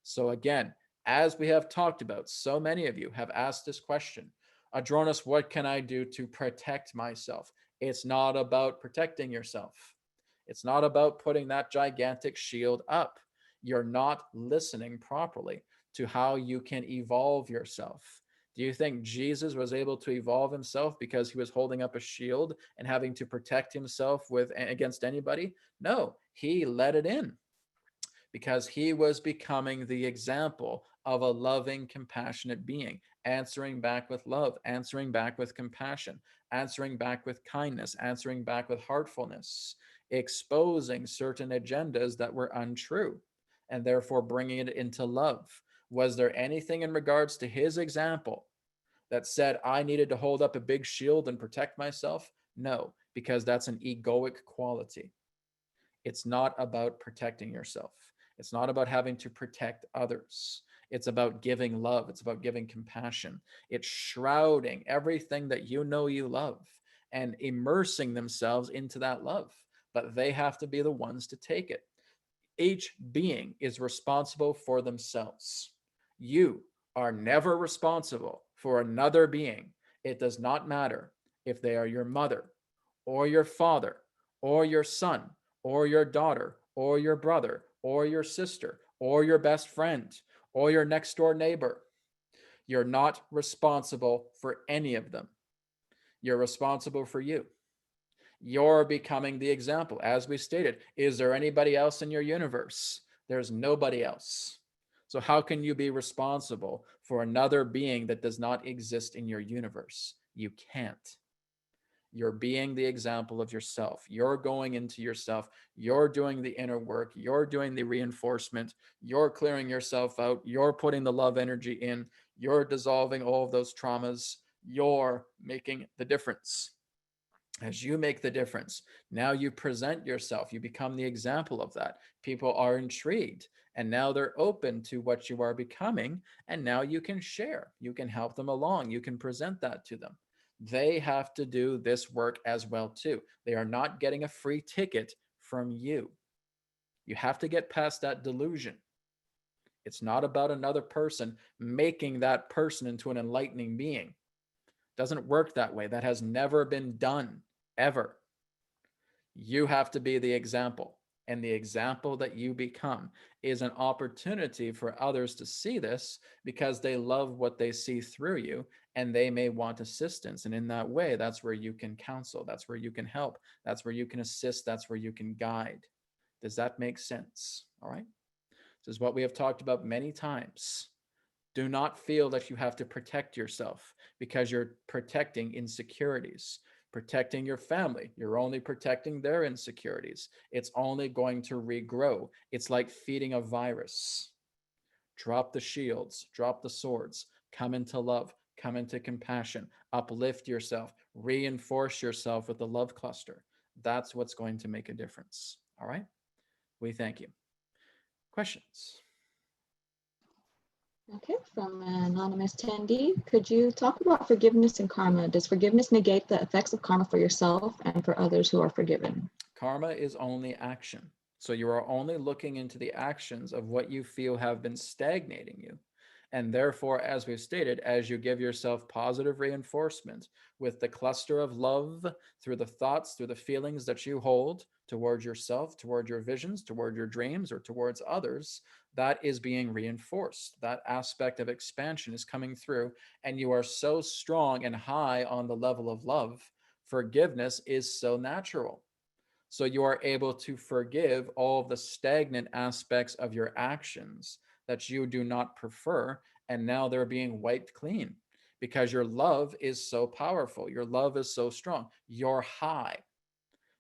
So again, as we have talked about, so many of you have asked this question, Adronis, what can I do to protect myself? It's not about protecting yourself. It's not about putting that gigantic shield up. You're not listening properly to how you can evolve yourself. Do you think Jesus was able to evolve himself because he was holding up a shield and having to protect himself with against anybody? No, he let it in because he was becoming the example of a loving, compassionate being, answering back with love, answering back with compassion, answering back with kindness, answering back with heartfulness, exposing certain agendas that were untrue, and therefore bringing it into love. Was there anything in regards to his example that said I needed to hold up a big shield and protect myself? No, because that's an egoic quality. It's not about protecting yourself. It's not about having to protect others. It's about giving love. It's about giving compassion. It's shrouding everything that you know you love and immersing themselves into that love. But they have to be the ones to take it. Each being is responsible for themselves. You are never responsible for another being. It does not matter if they are your mother or your father or your son or your daughter or your brother or your sister or your best friend or your next door neighbor. You're not responsible for any of them. You're responsible for you. You're becoming the example. As we stated, is there anybody else in your universe? There's nobody else. So how can you be responsible for another being that does not exist in your universe? You can't. You're being the example of yourself. You're going into yourself. You're doing the inner work. You're doing the reinforcement. You're clearing yourself out. You're putting the love energy in. You're dissolving all of those traumas. You're making the difference. As you make the difference, now you present yourself, you become the example of that. People are intrigued, and now they're open to what you are becoming, and now you can share, you can help them along, you can present that to them. They have to do this work as well too. They are not getting a free ticket from you. You have to get past that delusion. It's not about another person making that person into an enlightening being. It doesn't work that way. That has never been done, ever. You have to be the example. And the example that you become is an opportunity for others to see this because they love what they see through you and they may want assistance. And in that way, that's where you can counsel. That's where you can help. That's where you can assist. That's where you can guide. Does that make sense? All right. This is what we have talked about many times. Do not feel that you have to protect yourself because you're protecting insecurities, protecting your family. You're only protecting their insecurities. It's only going to regrow. It's like feeding a virus. Drop the shields, drop the swords, come into love, come into compassion, uplift yourself, reinforce yourself with the love cluster. That's what's going to make a difference. All right? We thank you. Questions? Okay, from an anonymous attendee, could you talk about forgiveness and karma? Does forgiveness negate the effects of karma for yourself and for others who are forgiven? Karma is only action. So you are only looking into the actions of what you feel have been stagnating you. And therefore, as we've stated, as you give yourself positive reinforcement with the cluster of love through the thoughts, through the feelings that you hold towards yourself, toward your visions, toward your dreams, or towards others, that is being reinforced. That aspect of expansion is coming through, and you are so strong and high on the level of love. Forgiveness is so natural. So you are able to forgive all of the stagnant aspects of your actions that you do not prefer. And now they're being wiped clean because your love is so powerful. Your love is so strong. You're high.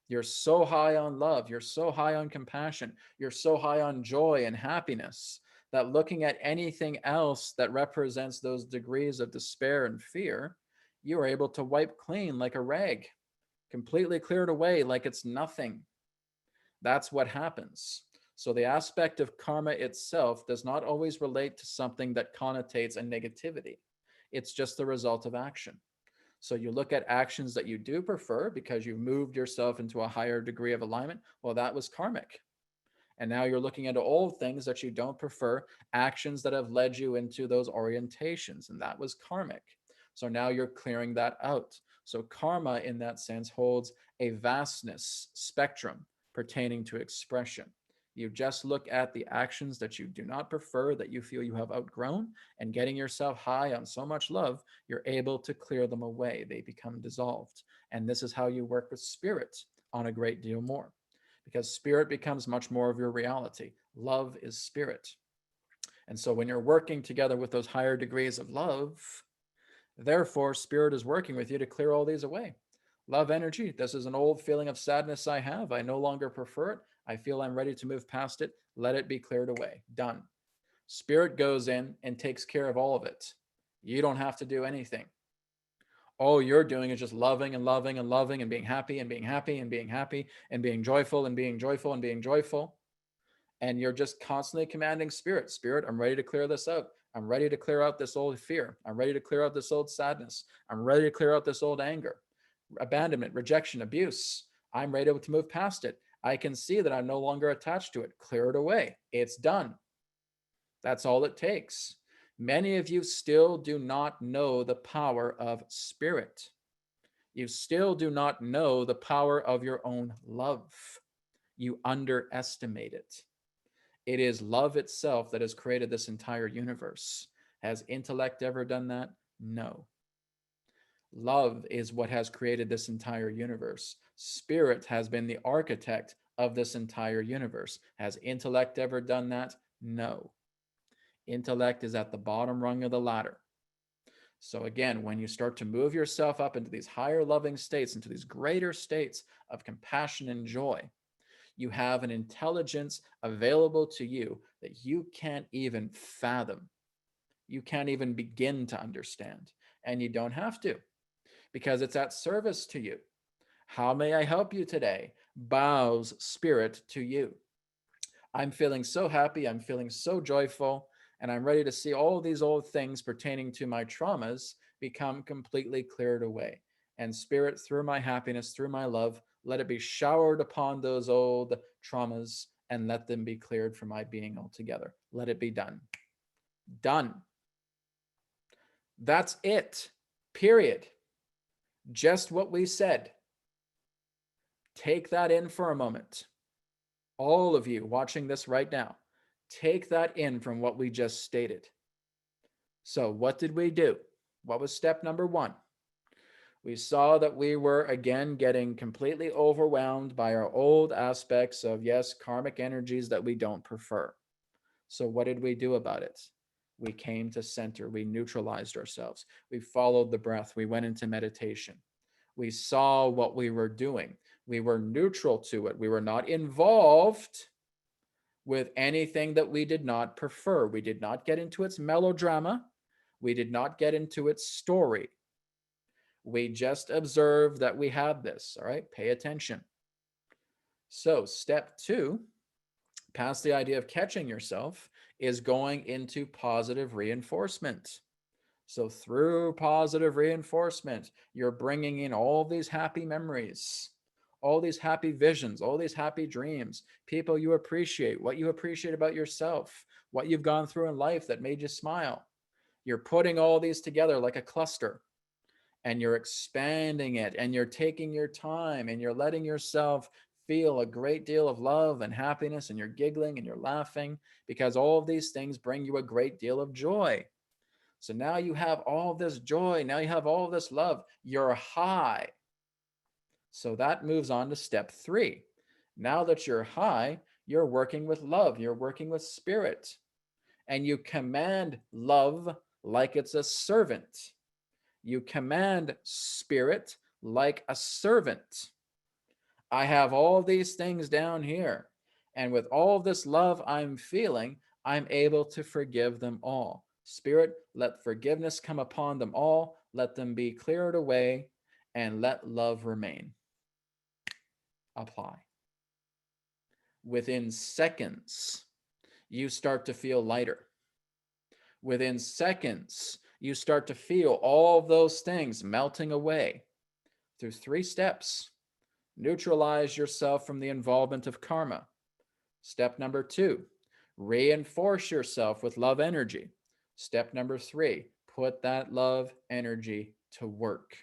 You're so high on love. You're so high on compassion. You're so high on joy and happiness that looking at anything else that represents those degrees of despair and fear, you are able to wipe clean like a rag, completely cleared away like it's nothing. That's what happens. So the aspect of karma itself does not always relate to something that connotates a negativity. It's just the result of action. So you look at actions that you do prefer because you've moved yourself into a higher degree of alignment. Well, that was karmic. And now you're looking at old things that you don't prefer, actions that have led you into those orientations, and that was karmic. So now you're clearing that out. So karma, in that sense, holds a vastness spectrum pertaining to expression. You just look at the actions that you do not prefer, that you feel you have outgrown, and getting yourself high on so much love, you're able to clear them away. They become dissolved. And this is how you work with spirit on a great deal more, because spirit becomes much more of your reality. Love is spirit. And so when you're working together with those higher degrees of love, therefore, spirit is working with you to clear all these away. Love energy. This is an old feeling of sadness I have. I no longer prefer it. I feel I'm ready to move past it. Let it be cleared away. Done. Spirit goes in and takes care of all of it. You don't have to do anything. All you're doing is just loving and loving and loving and being happy and being happy and being happy and being joyful and being joyful and being joyful. And you're just constantly commanding spirit. Spirit, I'm ready to clear this out. I'm ready to clear out this old fear. I'm ready to clear out this old sadness. I'm ready to clear out this old anger, abandonment, rejection, abuse. I'm ready to move past it. I can see that I'm no longer attached to it. Clear it away. It's done. That's all it takes. Many of you still do not know the power of spirit. You still do not know the power of your own love. You underestimate it. It is love itself that has created this entire universe. Has intellect ever done that? No. Love is what has created this entire universe. Spirit has been the architect of this entire universe. Has intellect ever done that? No. Intellect is at the bottom rung of the ladder. So again, when you start to move yourself up into these higher loving states, into these greater states of compassion and joy, you have an intelligence available to you that you can't even fathom. you can't even begin to understand. And you don't have to, because it's at service to you. How may I help you today? Bows spirit to you. I'm feeling so happy. I'm feeling so joyful. And I'm ready to see all these old things pertaining to my traumas become completely cleared away. And spirit, through my happiness, through my love, let it be showered upon those old traumas and let them be cleared from my being altogether. Let it be done. Done. That's it. Period. Just what we said. Take that in for a moment. All of you watching this right now, take that in from what we just stated. So, what did we do? What was step number one? We saw that we were again getting completely overwhelmed by our old aspects of, yes, karmic energies that we don't prefer. So, what did we do about it? We came to center. We neutralized ourselves. We followed the breath. We went into meditation. We saw what we were doing. We were neutral to it. We were not involved with anything that we did not prefer. We did not get into its melodrama. We did not get into its story. We just observed that we had this. All right, pay attention. So, step two, past the idea of catching yourself, is going into positive reinforcement. So, through positive reinforcement, you're bringing in all these happy memories, all these happy visions, all these happy dreams, people you appreciate, what you appreciate about yourself, what you've gone through in life that made you smile. You're putting all these together like a cluster, and you're expanding it, and you're taking your time, and you're letting yourself feel a great deal of love and happiness, and you're giggling and you're laughing, because all of these things bring you a great deal of joy. So now you have all this joy. Now you have all this love. You're high. So that moves on to step three. Now that you're high, you're working with love. You're working with spirit. And you command love like it's a servant. You command spirit like a servant. I have all these things down here. And with all this love I'm feeling, I'm able to forgive them all. Spirit, let forgiveness come upon them all. Let them be cleared away, and let love remain. Apply. Within seconds, you start to feel lighter. Within seconds, you start to feel all of those things melting away through 3 steps. Neutralize yourself from the involvement of karma. Step number 2, reinforce yourself with love energy. Step number 3, put that love energy to work.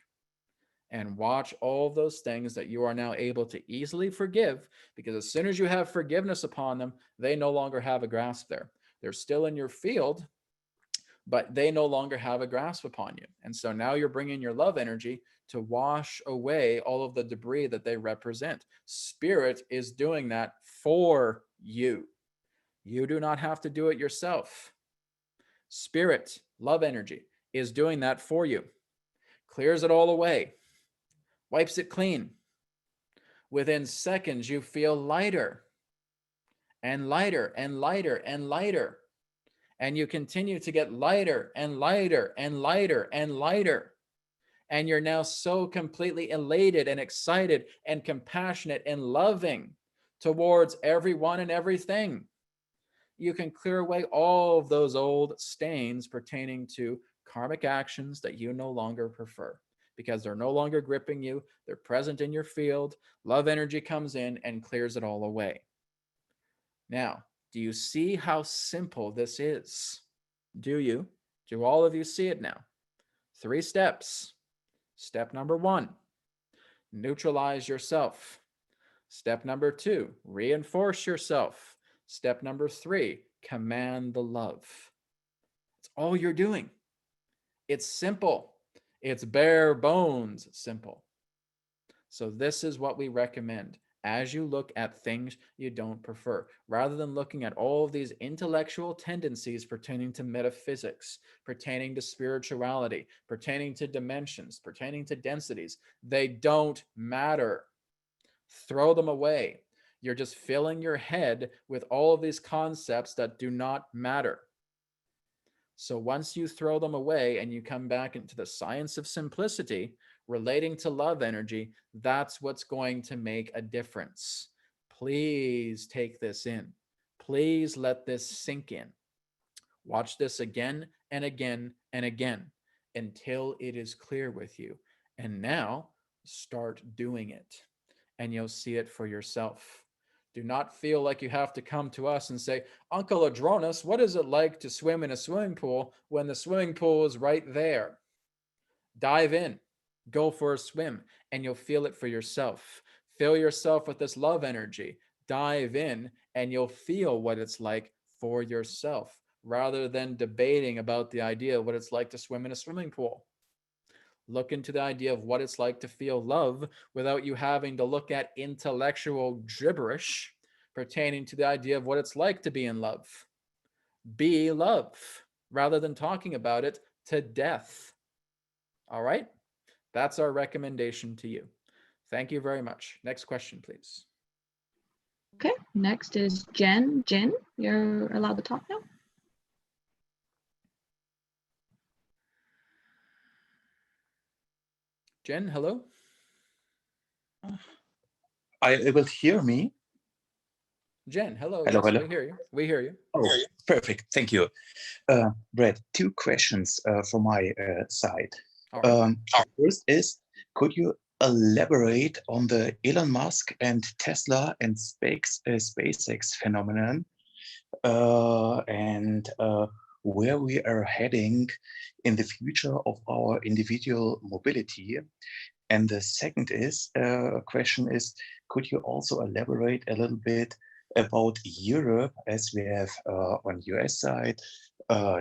And watch all those things that you are now able to easily forgive, because as soon as you have forgiveness upon them, they no longer have a grasp there. They're still in your field, but they no longer have a grasp upon you. And so now you're bringing your love energy to wash away all of the debris that they represent. Spirit is doing that for you. You do not have to do it yourself. Spirit, love energy, is doing that for you. Clears it all away. Wipes it clean. Within seconds, you feel lighter and lighter and lighter and lighter. And you continue to get lighter and lighter and lighter and lighter. And you're now so completely elated and excited and compassionate and loving towards everyone and everything. You can clear away all of those old stains pertaining to karmic actions that you no longer prefer, because they're no longer gripping you. They're present in your field. Love energy comes in and clears it all away. Now, do you see how simple this is? Do you? Do all of you see it now? 3 steps. Step number 1, neutralize yourself. Step number 2, reinforce yourself. Step number 3, command the love. It's all you're doing. It's simple. It's bare bones simple. So this is what we recommend as you look at things you don't prefer, rather than looking at all of these intellectual tendencies pertaining to metaphysics, pertaining to spirituality, pertaining to dimensions, pertaining to densities. They don't matter. Throw them away. You're just filling your head with all of these concepts that do not matter. So once you throw them away and you come back into the science of simplicity relating to love energy, that's what's going to make a difference. Please take this in. Please let this sink in. Watch this again and again and again until it is clear with you. And now start doing it, and you'll see it for yourself. Do not feel like you have to come to us and say, Uncle Adronis, what is it like to swim in a swimming pool when the swimming pool is right there? Dive in, go for a swim, and you'll feel it for yourself. Fill yourself with this love energy. Dive in, and you'll feel what it's like for yourself, rather than debating about the idea of what it's like to swim in a swimming pool. Look into the idea of what it's like to feel love without you having to look at intellectual gibberish pertaining to the idea of what it's like to be in love. Be love rather than talking about it to death. All right? That's our recommendation to you. Thank you very much. Next question, please. Okay, next is Jen. Jen, you're allowed to talk now. Jen, hello? Are you able to hear me? Jen, hello. Hello, Yes, hello. we hear you. We hear you. Oh, perfect. Thank you. Brett, two questions from my side. All right. First is, could you elaborate on the Elon Musk and Tesla and SpaceX phenomenon, and where we are heading in the future of our individual mobility? And the second question is, could you also elaborate a little bit about Europe, as we have on US side,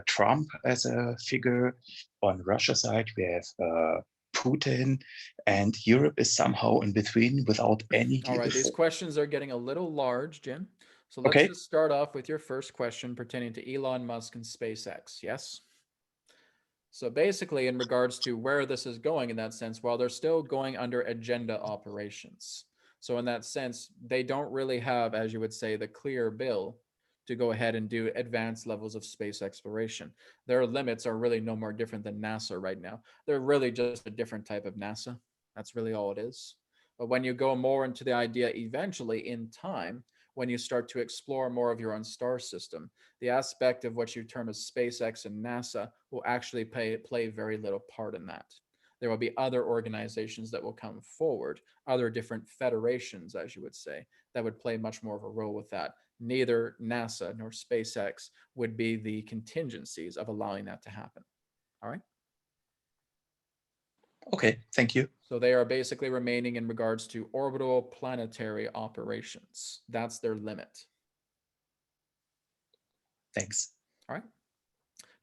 Trump as a figure, on Russia side, we have Putin, and Europe is somehow in between without any All right, these leadership. questions are getting a little large, Jim. So let's Okay. just start off with your first question pertaining to Elon Musk and SpaceX. Yes? So basically, in regards to where this is going in that sense, while they're still going under agenda operations. So in that sense, they don't really have, as you would say, the clear bill to go ahead and do advanced levels of space exploration. Their limits are really no more different than NASA right now. They're really just a different type of NASA. That's really all it is. But when you go more into the idea eventually in time, when you start to explore more of your own star system, the aspect of what you term as SpaceX and NASA will actually play very little part in that. There will be other organizations that will come forward, other different federations, as you would say, that would play much more of a role with that. Neither NASA nor SpaceX would be the contingencies of allowing that to happen. All right? Okay, thank you. So they are basically remaining in regards to orbital planetary operations. That's their limit. Thanks. All right.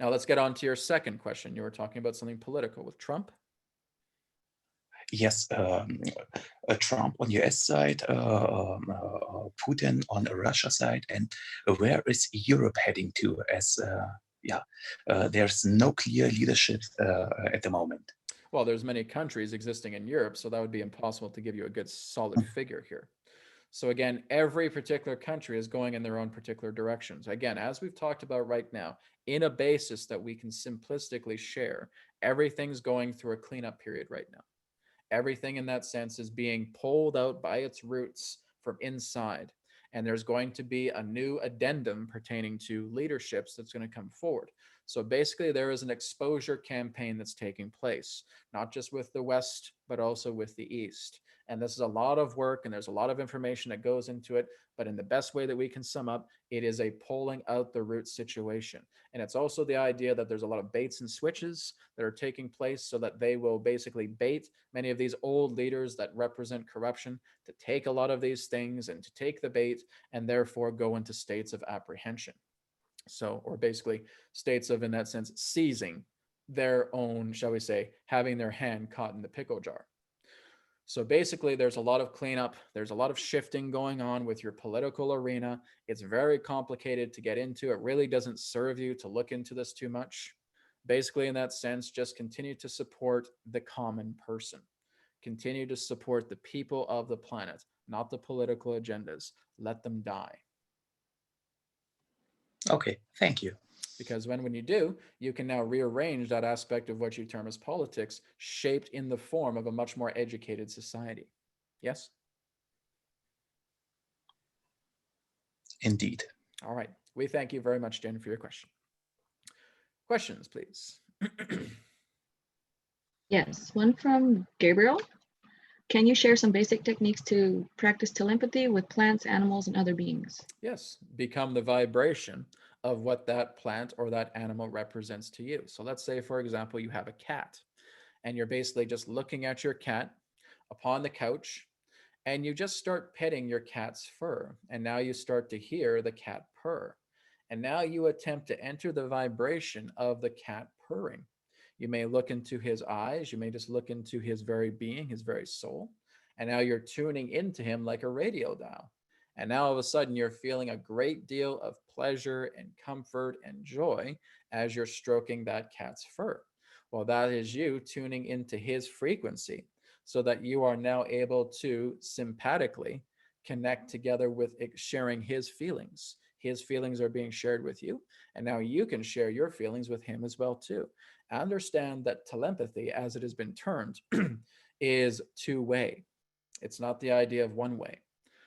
Now let's get on to your second question. You were talking about something political with Trump. Yes, Trump on US side, Putin on the Russia side, and where is Europe heading to? As there's no clear leadership at the moment. Well, there's many countries existing in Europe, so that would be impossible to give you a good solid figure here. So again, every particular country is going in their own particular directions. Again, as we've talked about right now, in a basis that we can simplistically share, everything's going through a cleanup period right now. Everything in that sense is being pulled out by its roots from inside. And there's going to be a new addendum pertaining to leaderships that's going to come forward. So basically, there is an exposure campaign that's taking place, not just with the West, but also with the East. And this is a lot of work, and there's a lot of information that goes into it. But in the best way that we can sum up, it is a pulling out the root situation. And it's also the idea that there's a lot of baits and switches that are taking place so that they will basically bait many of these old leaders that represent corruption to take a lot of these things and to take the bait and therefore go into states of apprehension. So, or basically states of, in that sense, seizing their own, shall we say, having their hand caught in the pickle jar. So basically, there's a lot of cleanup. There's a lot of shifting going on with your political arena. It's very complicated to get into. It really doesn't serve you to look into this too much. Basically, in that sense, just continue to support the common person. Continue to support the people of the planet, not the political agendas. Let them die. Okay, thank you. Because when you do, you can now rearrange that aspect of what you term as politics, shaped in the form of a much more educated society. Yes? Indeed. All right. We thank you very much, Jen, for your question. Questions, please. Yes, one from Gabriel. Can you share some basic techniques to practice telepathy with plants, animals, and other beings? Yes, become the vibration of what that plant or that animal represents to you. So let's say, for example, you have a cat and you're basically just looking at your cat upon the couch and you just start petting your cat's fur. And now you start to hear the cat purr. And now you attempt to enter the vibration of the cat purring. You may look into his eyes, you may just look into his very being, his very soul. And now you're tuning into him like a radio dial. And now all of a sudden you're feeling a great deal of pleasure and comfort and joy as you're stroking that cat's fur. Well, that is you tuning into his frequency so that you are now able to sympathetically connect together with sharing his feelings. His feelings are being shared with you, and now you can share your feelings with him as well too. Understand that telepathy, as it has been termed, is two-way. It's not the idea of one way.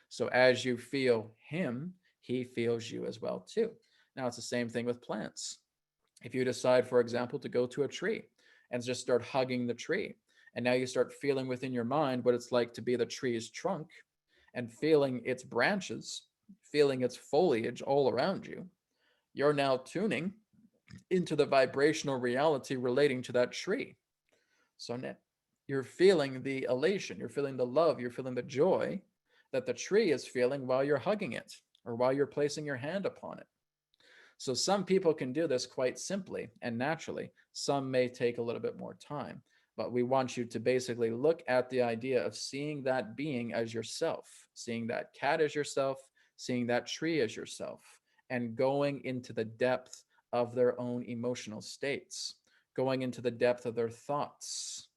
So as you feel him, he feels you as well too. Now it's the same thing with plants. If you decide, for example, to go to a tree and just start hugging the tree, and now you start feeling within your mind what it's like to be the tree's trunk and feeling its branches, feeling its foliage all around you, you're now tuning into the vibrational reality relating to that tree. So now you're feeling the elation, you're feeling the love, you're feeling the joy that the tree is feeling while you're hugging it or while you're placing your hand upon it. So some people can do this quite simply and naturally. Some may take a little bit more time, but we want you to basically look at the idea of seeing that being as yourself, seeing that cat as yourself, seeing that tree as yourself, and going into the depth of their own emotional states, going into the depth of their thoughts.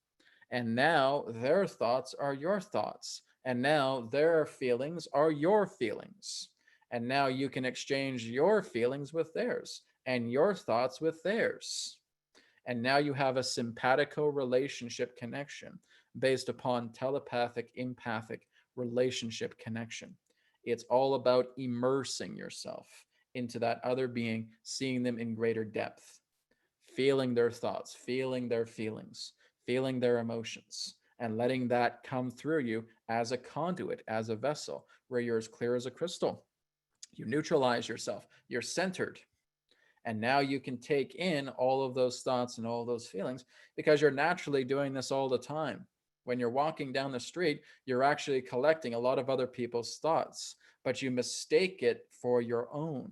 And now their thoughts are your thoughts. And now their feelings are your feelings. And now you can exchange your feelings with theirs and your thoughts with theirs. And now you have a simpatico relationship connection based upon telepathic, empathic relationship connection. It's all about immersing yourself into that other being, seeing them in greater depth, feeling their thoughts, feeling their feelings, feeling their emotions, and letting that come through you as a conduit, as a vessel, where you're as clear as a crystal. You neutralize yourself, you're centered. And now you can take in all of those thoughts and all those feelings because you're naturally doing this all the time. When you're walking down the street, you're actually collecting a lot of other people's thoughts, but you mistake it for your own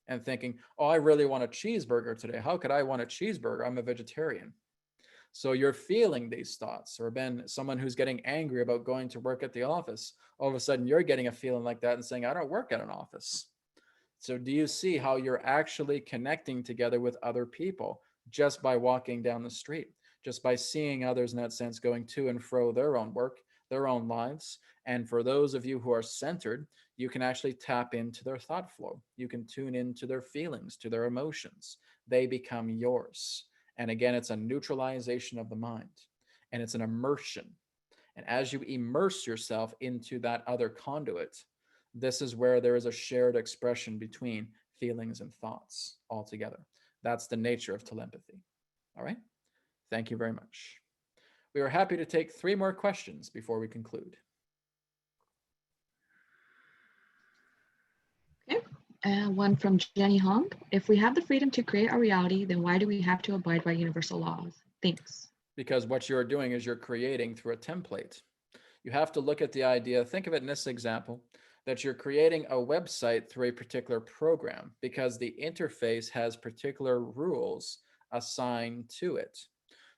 and thinking, oh, I really want a cheeseburger today. How could I want a cheeseburger? I'm a vegetarian. So you're feeling these thoughts, or been someone who's getting angry about going to work at the office. All of a sudden, you're getting a feeling like that and saying, I don't work at an office. So do you see how you're actually connecting together with other people just by walking down the street, just by seeing others in that sense going to and fro their own work, their own lives? And for those of you who are centered, you can actually tap into their thought flow. You can tune into their feelings, to their emotions. They become yours. And again, it's a neutralization of the mind and it's an immersion. And as you immerse yourself into that other conduit, this is where there is a shared expression between feelings and thoughts altogether. That's the nature of telepathy. All right. Thank you very much. We are happy to take 3 more questions before we conclude. Okay. One from Jenny Hong. If we have the freedom to create our reality, then why do we have to abide by universal laws? Thanks. Because what you're doing is you're creating through a template. You have to look at the idea, think of it in this example, that you're creating a website through a particular program because the interface has particular rules assigned to it.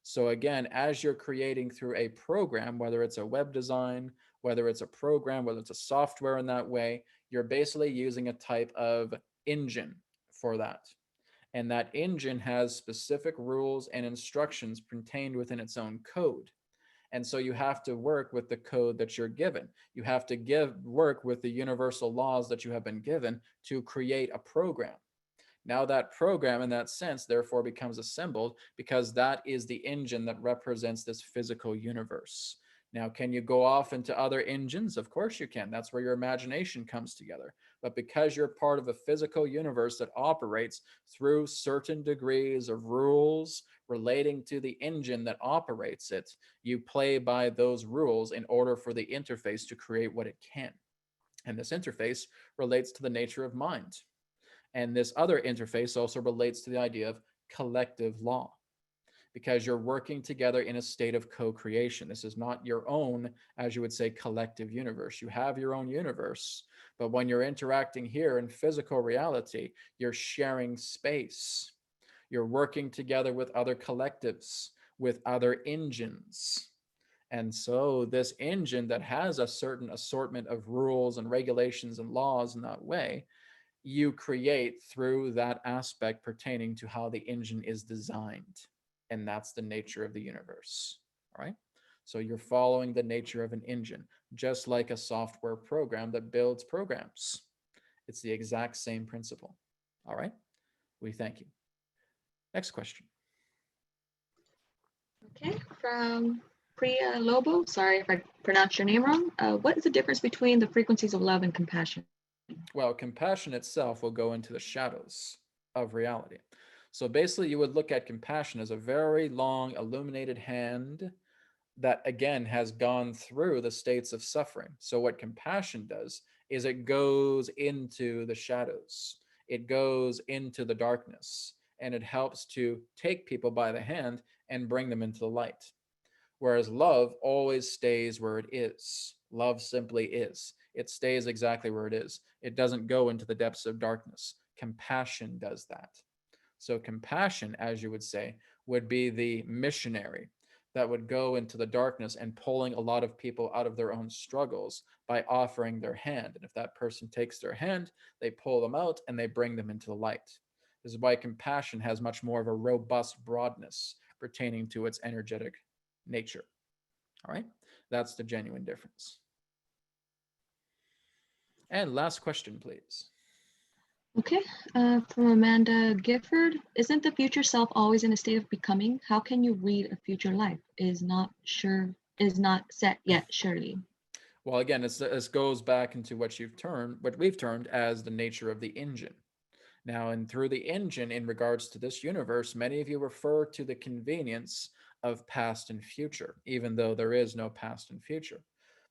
So again, as you're creating through a program, whether it's a web design, whether it's a program, whether it's a software in that way, you're basically using a type of engine for that. And that engine has specific rules and instructions contained within its own code. And so you have to work with the code that you're given. You have to work with the universal laws that you have been given to create a program. Now that program in that sense therefore becomes assembled because that is the engine that represents this physical universe. Now, can you go off into other engines? Of course you can. That's where your imagination comes together. But because you're part of a physical universe that operates through certain degrees of rules relating to the engine that operates it, you play by those rules in order for the interface to create what it can. And this interface relates to the nature of mind. And this other interface also relates to the idea of collective law, because you're working together in a state of co-creation. This is not your own, as you would say, collective universe. You have your own universe, but when you're interacting here in physical reality, you're sharing space. You're working together with other collectives, with other engines. And so this engine that has a certain assortment of rules and regulations and laws in that way, you create through that aspect pertaining to how the engine is designed. And that's the nature of the universe. All right. So you're following the nature of an engine, just like a software program that builds programs. It's the exact same principle. All right. We thank you. Next question. Okay, from Priya Lobo, sorry if I pronounced your name wrong. What is the difference between the frequencies of love and compassion? Well, compassion itself will go into the shadows of reality. So basically, you would look at compassion as a very long, illuminated hand that, again, has gone through the states of suffering. So, what compassion does is it goes into the shadows, it goes into the darkness, and it helps to take people by the hand and bring them into the light. Whereas love always stays where it is. Love simply is. It stays exactly where it is. It doesn't go into the depths of darkness. Compassion does that. So, compassion, as you would say, would be the missionary that would go into the darkness and pulling a lot of people out of their own struggles by offering their hand. And if that person takes their hand, they pull them out and they bring them into the light. This is why compassion has much more of a robust broadness pertaining to its energetic nature. All right, that's the genuine difference. And last question, please. Okay, from Amanda Gifford. Isn't the future self always in a state of becoming? How can you read a future life? Is not set yet, surely. Well, again, this goes back into what we've termed as the nature of the engine. Now, and through the engine, in regards to this universe, many of you refer to the convenience of past and future, even though there is no past and future.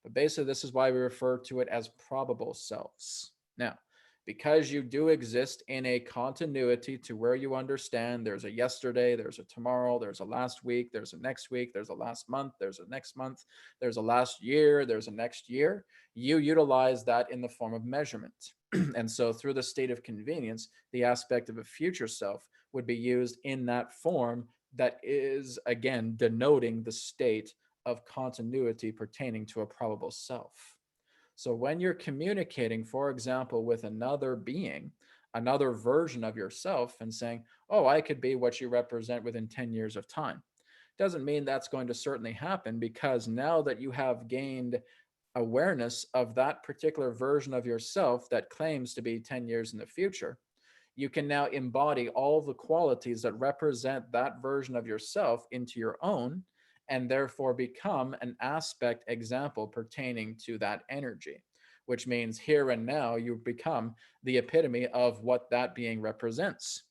But basically, this is why we refer to it as probable selves. Now, because you do exist in a continuity to where you understand there's a yesterday, there's a tomorrow, there's a last week, there's a next week, there's a last month, there's a next month, there's a last year, there's a next year, you utilize that in the form of measurement. And so through the state of convenience, the aspect of a future self would be used in that form that is, again, denoting the state of continuity pertaining to a probable self. So when you're communicating, for example, with another being, another version of yourself, and saying, oh, I could be what you represent within 10 years of time, doesn't mean that's going to certainly happen, because now that you have gained awareness of that particular version of yourself that claims to be 10 years in the future, you can now embody all the qualities that represent that version of yourself into your own, and therefore become an aspect example pertaining to that energy, which means here and now you become the epitome of what that being represents.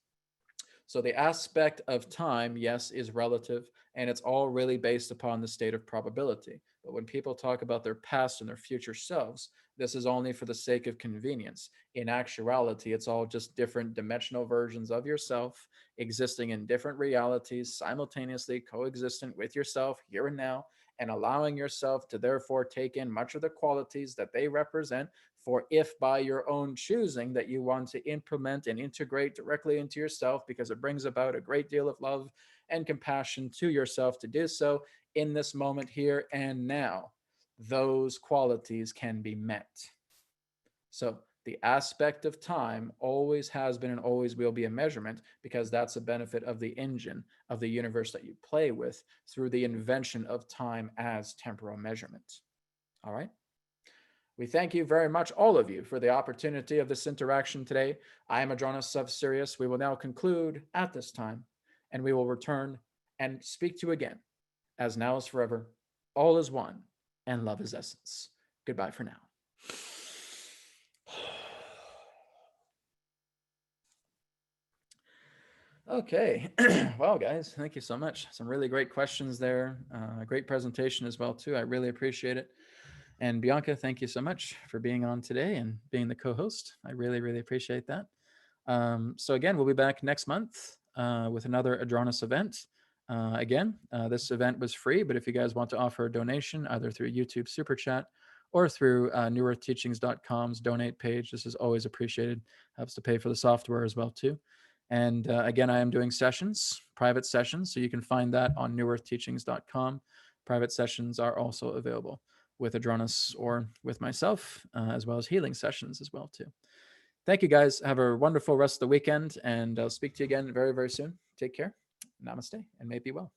So the aspect of time, yes, is relative, and it's all really based upon the state of probability. But when people talk about their past and their future selves, this is only for the sake of convenience. In actuality, it's all just different dimensional versions of yourself existing in different realities, simultaneously coexistent with yourself here and now, and allowing yourself to therefore take in much of the qualities that they represent. For if by your own choosing that you want to implement and integrate directly into yourself, because it brings about a great deal of love and compassion to yourself to do so in this moment here and now, those qualities can be met. So the aspect of time always has been and always will be a measurement, because that's a benefit of the engine of the universe that you play with through the invention of time as temporal measurement. All right. We thank you very much, all of you, for the opportunity of this interaction today. I am Adronis of Sirius. We will now conclude at this time, and we will return and speak to you again, as now is forever, all is one, and love is essence. Goodbye for now. Okay. Well, guys, thank you so much. Some really great questions there. Great presentation as well, too. I really appreciate it. And Bianca, thank you so much for being on today and being the co-host. I really, really appreciate that. So again, we'll be back next month with another Adronis event. This event was free, but if you guys want to offer a donation, either through YouTube Super Chat or through newearthteachings.com's donate page, this is always appreciated. Helps to pay for the software as well, too. And again, I am doing sessions, private sessions, so you can find that on newearthteachings.com. Private sessions are also available with Adronis or with myself, as well as healing sessions as well, too. Thank you, guys. Have a wonderful rest of the weekend, and I'll speak to you again very, very soon. Take care. Namaste, and may it be well.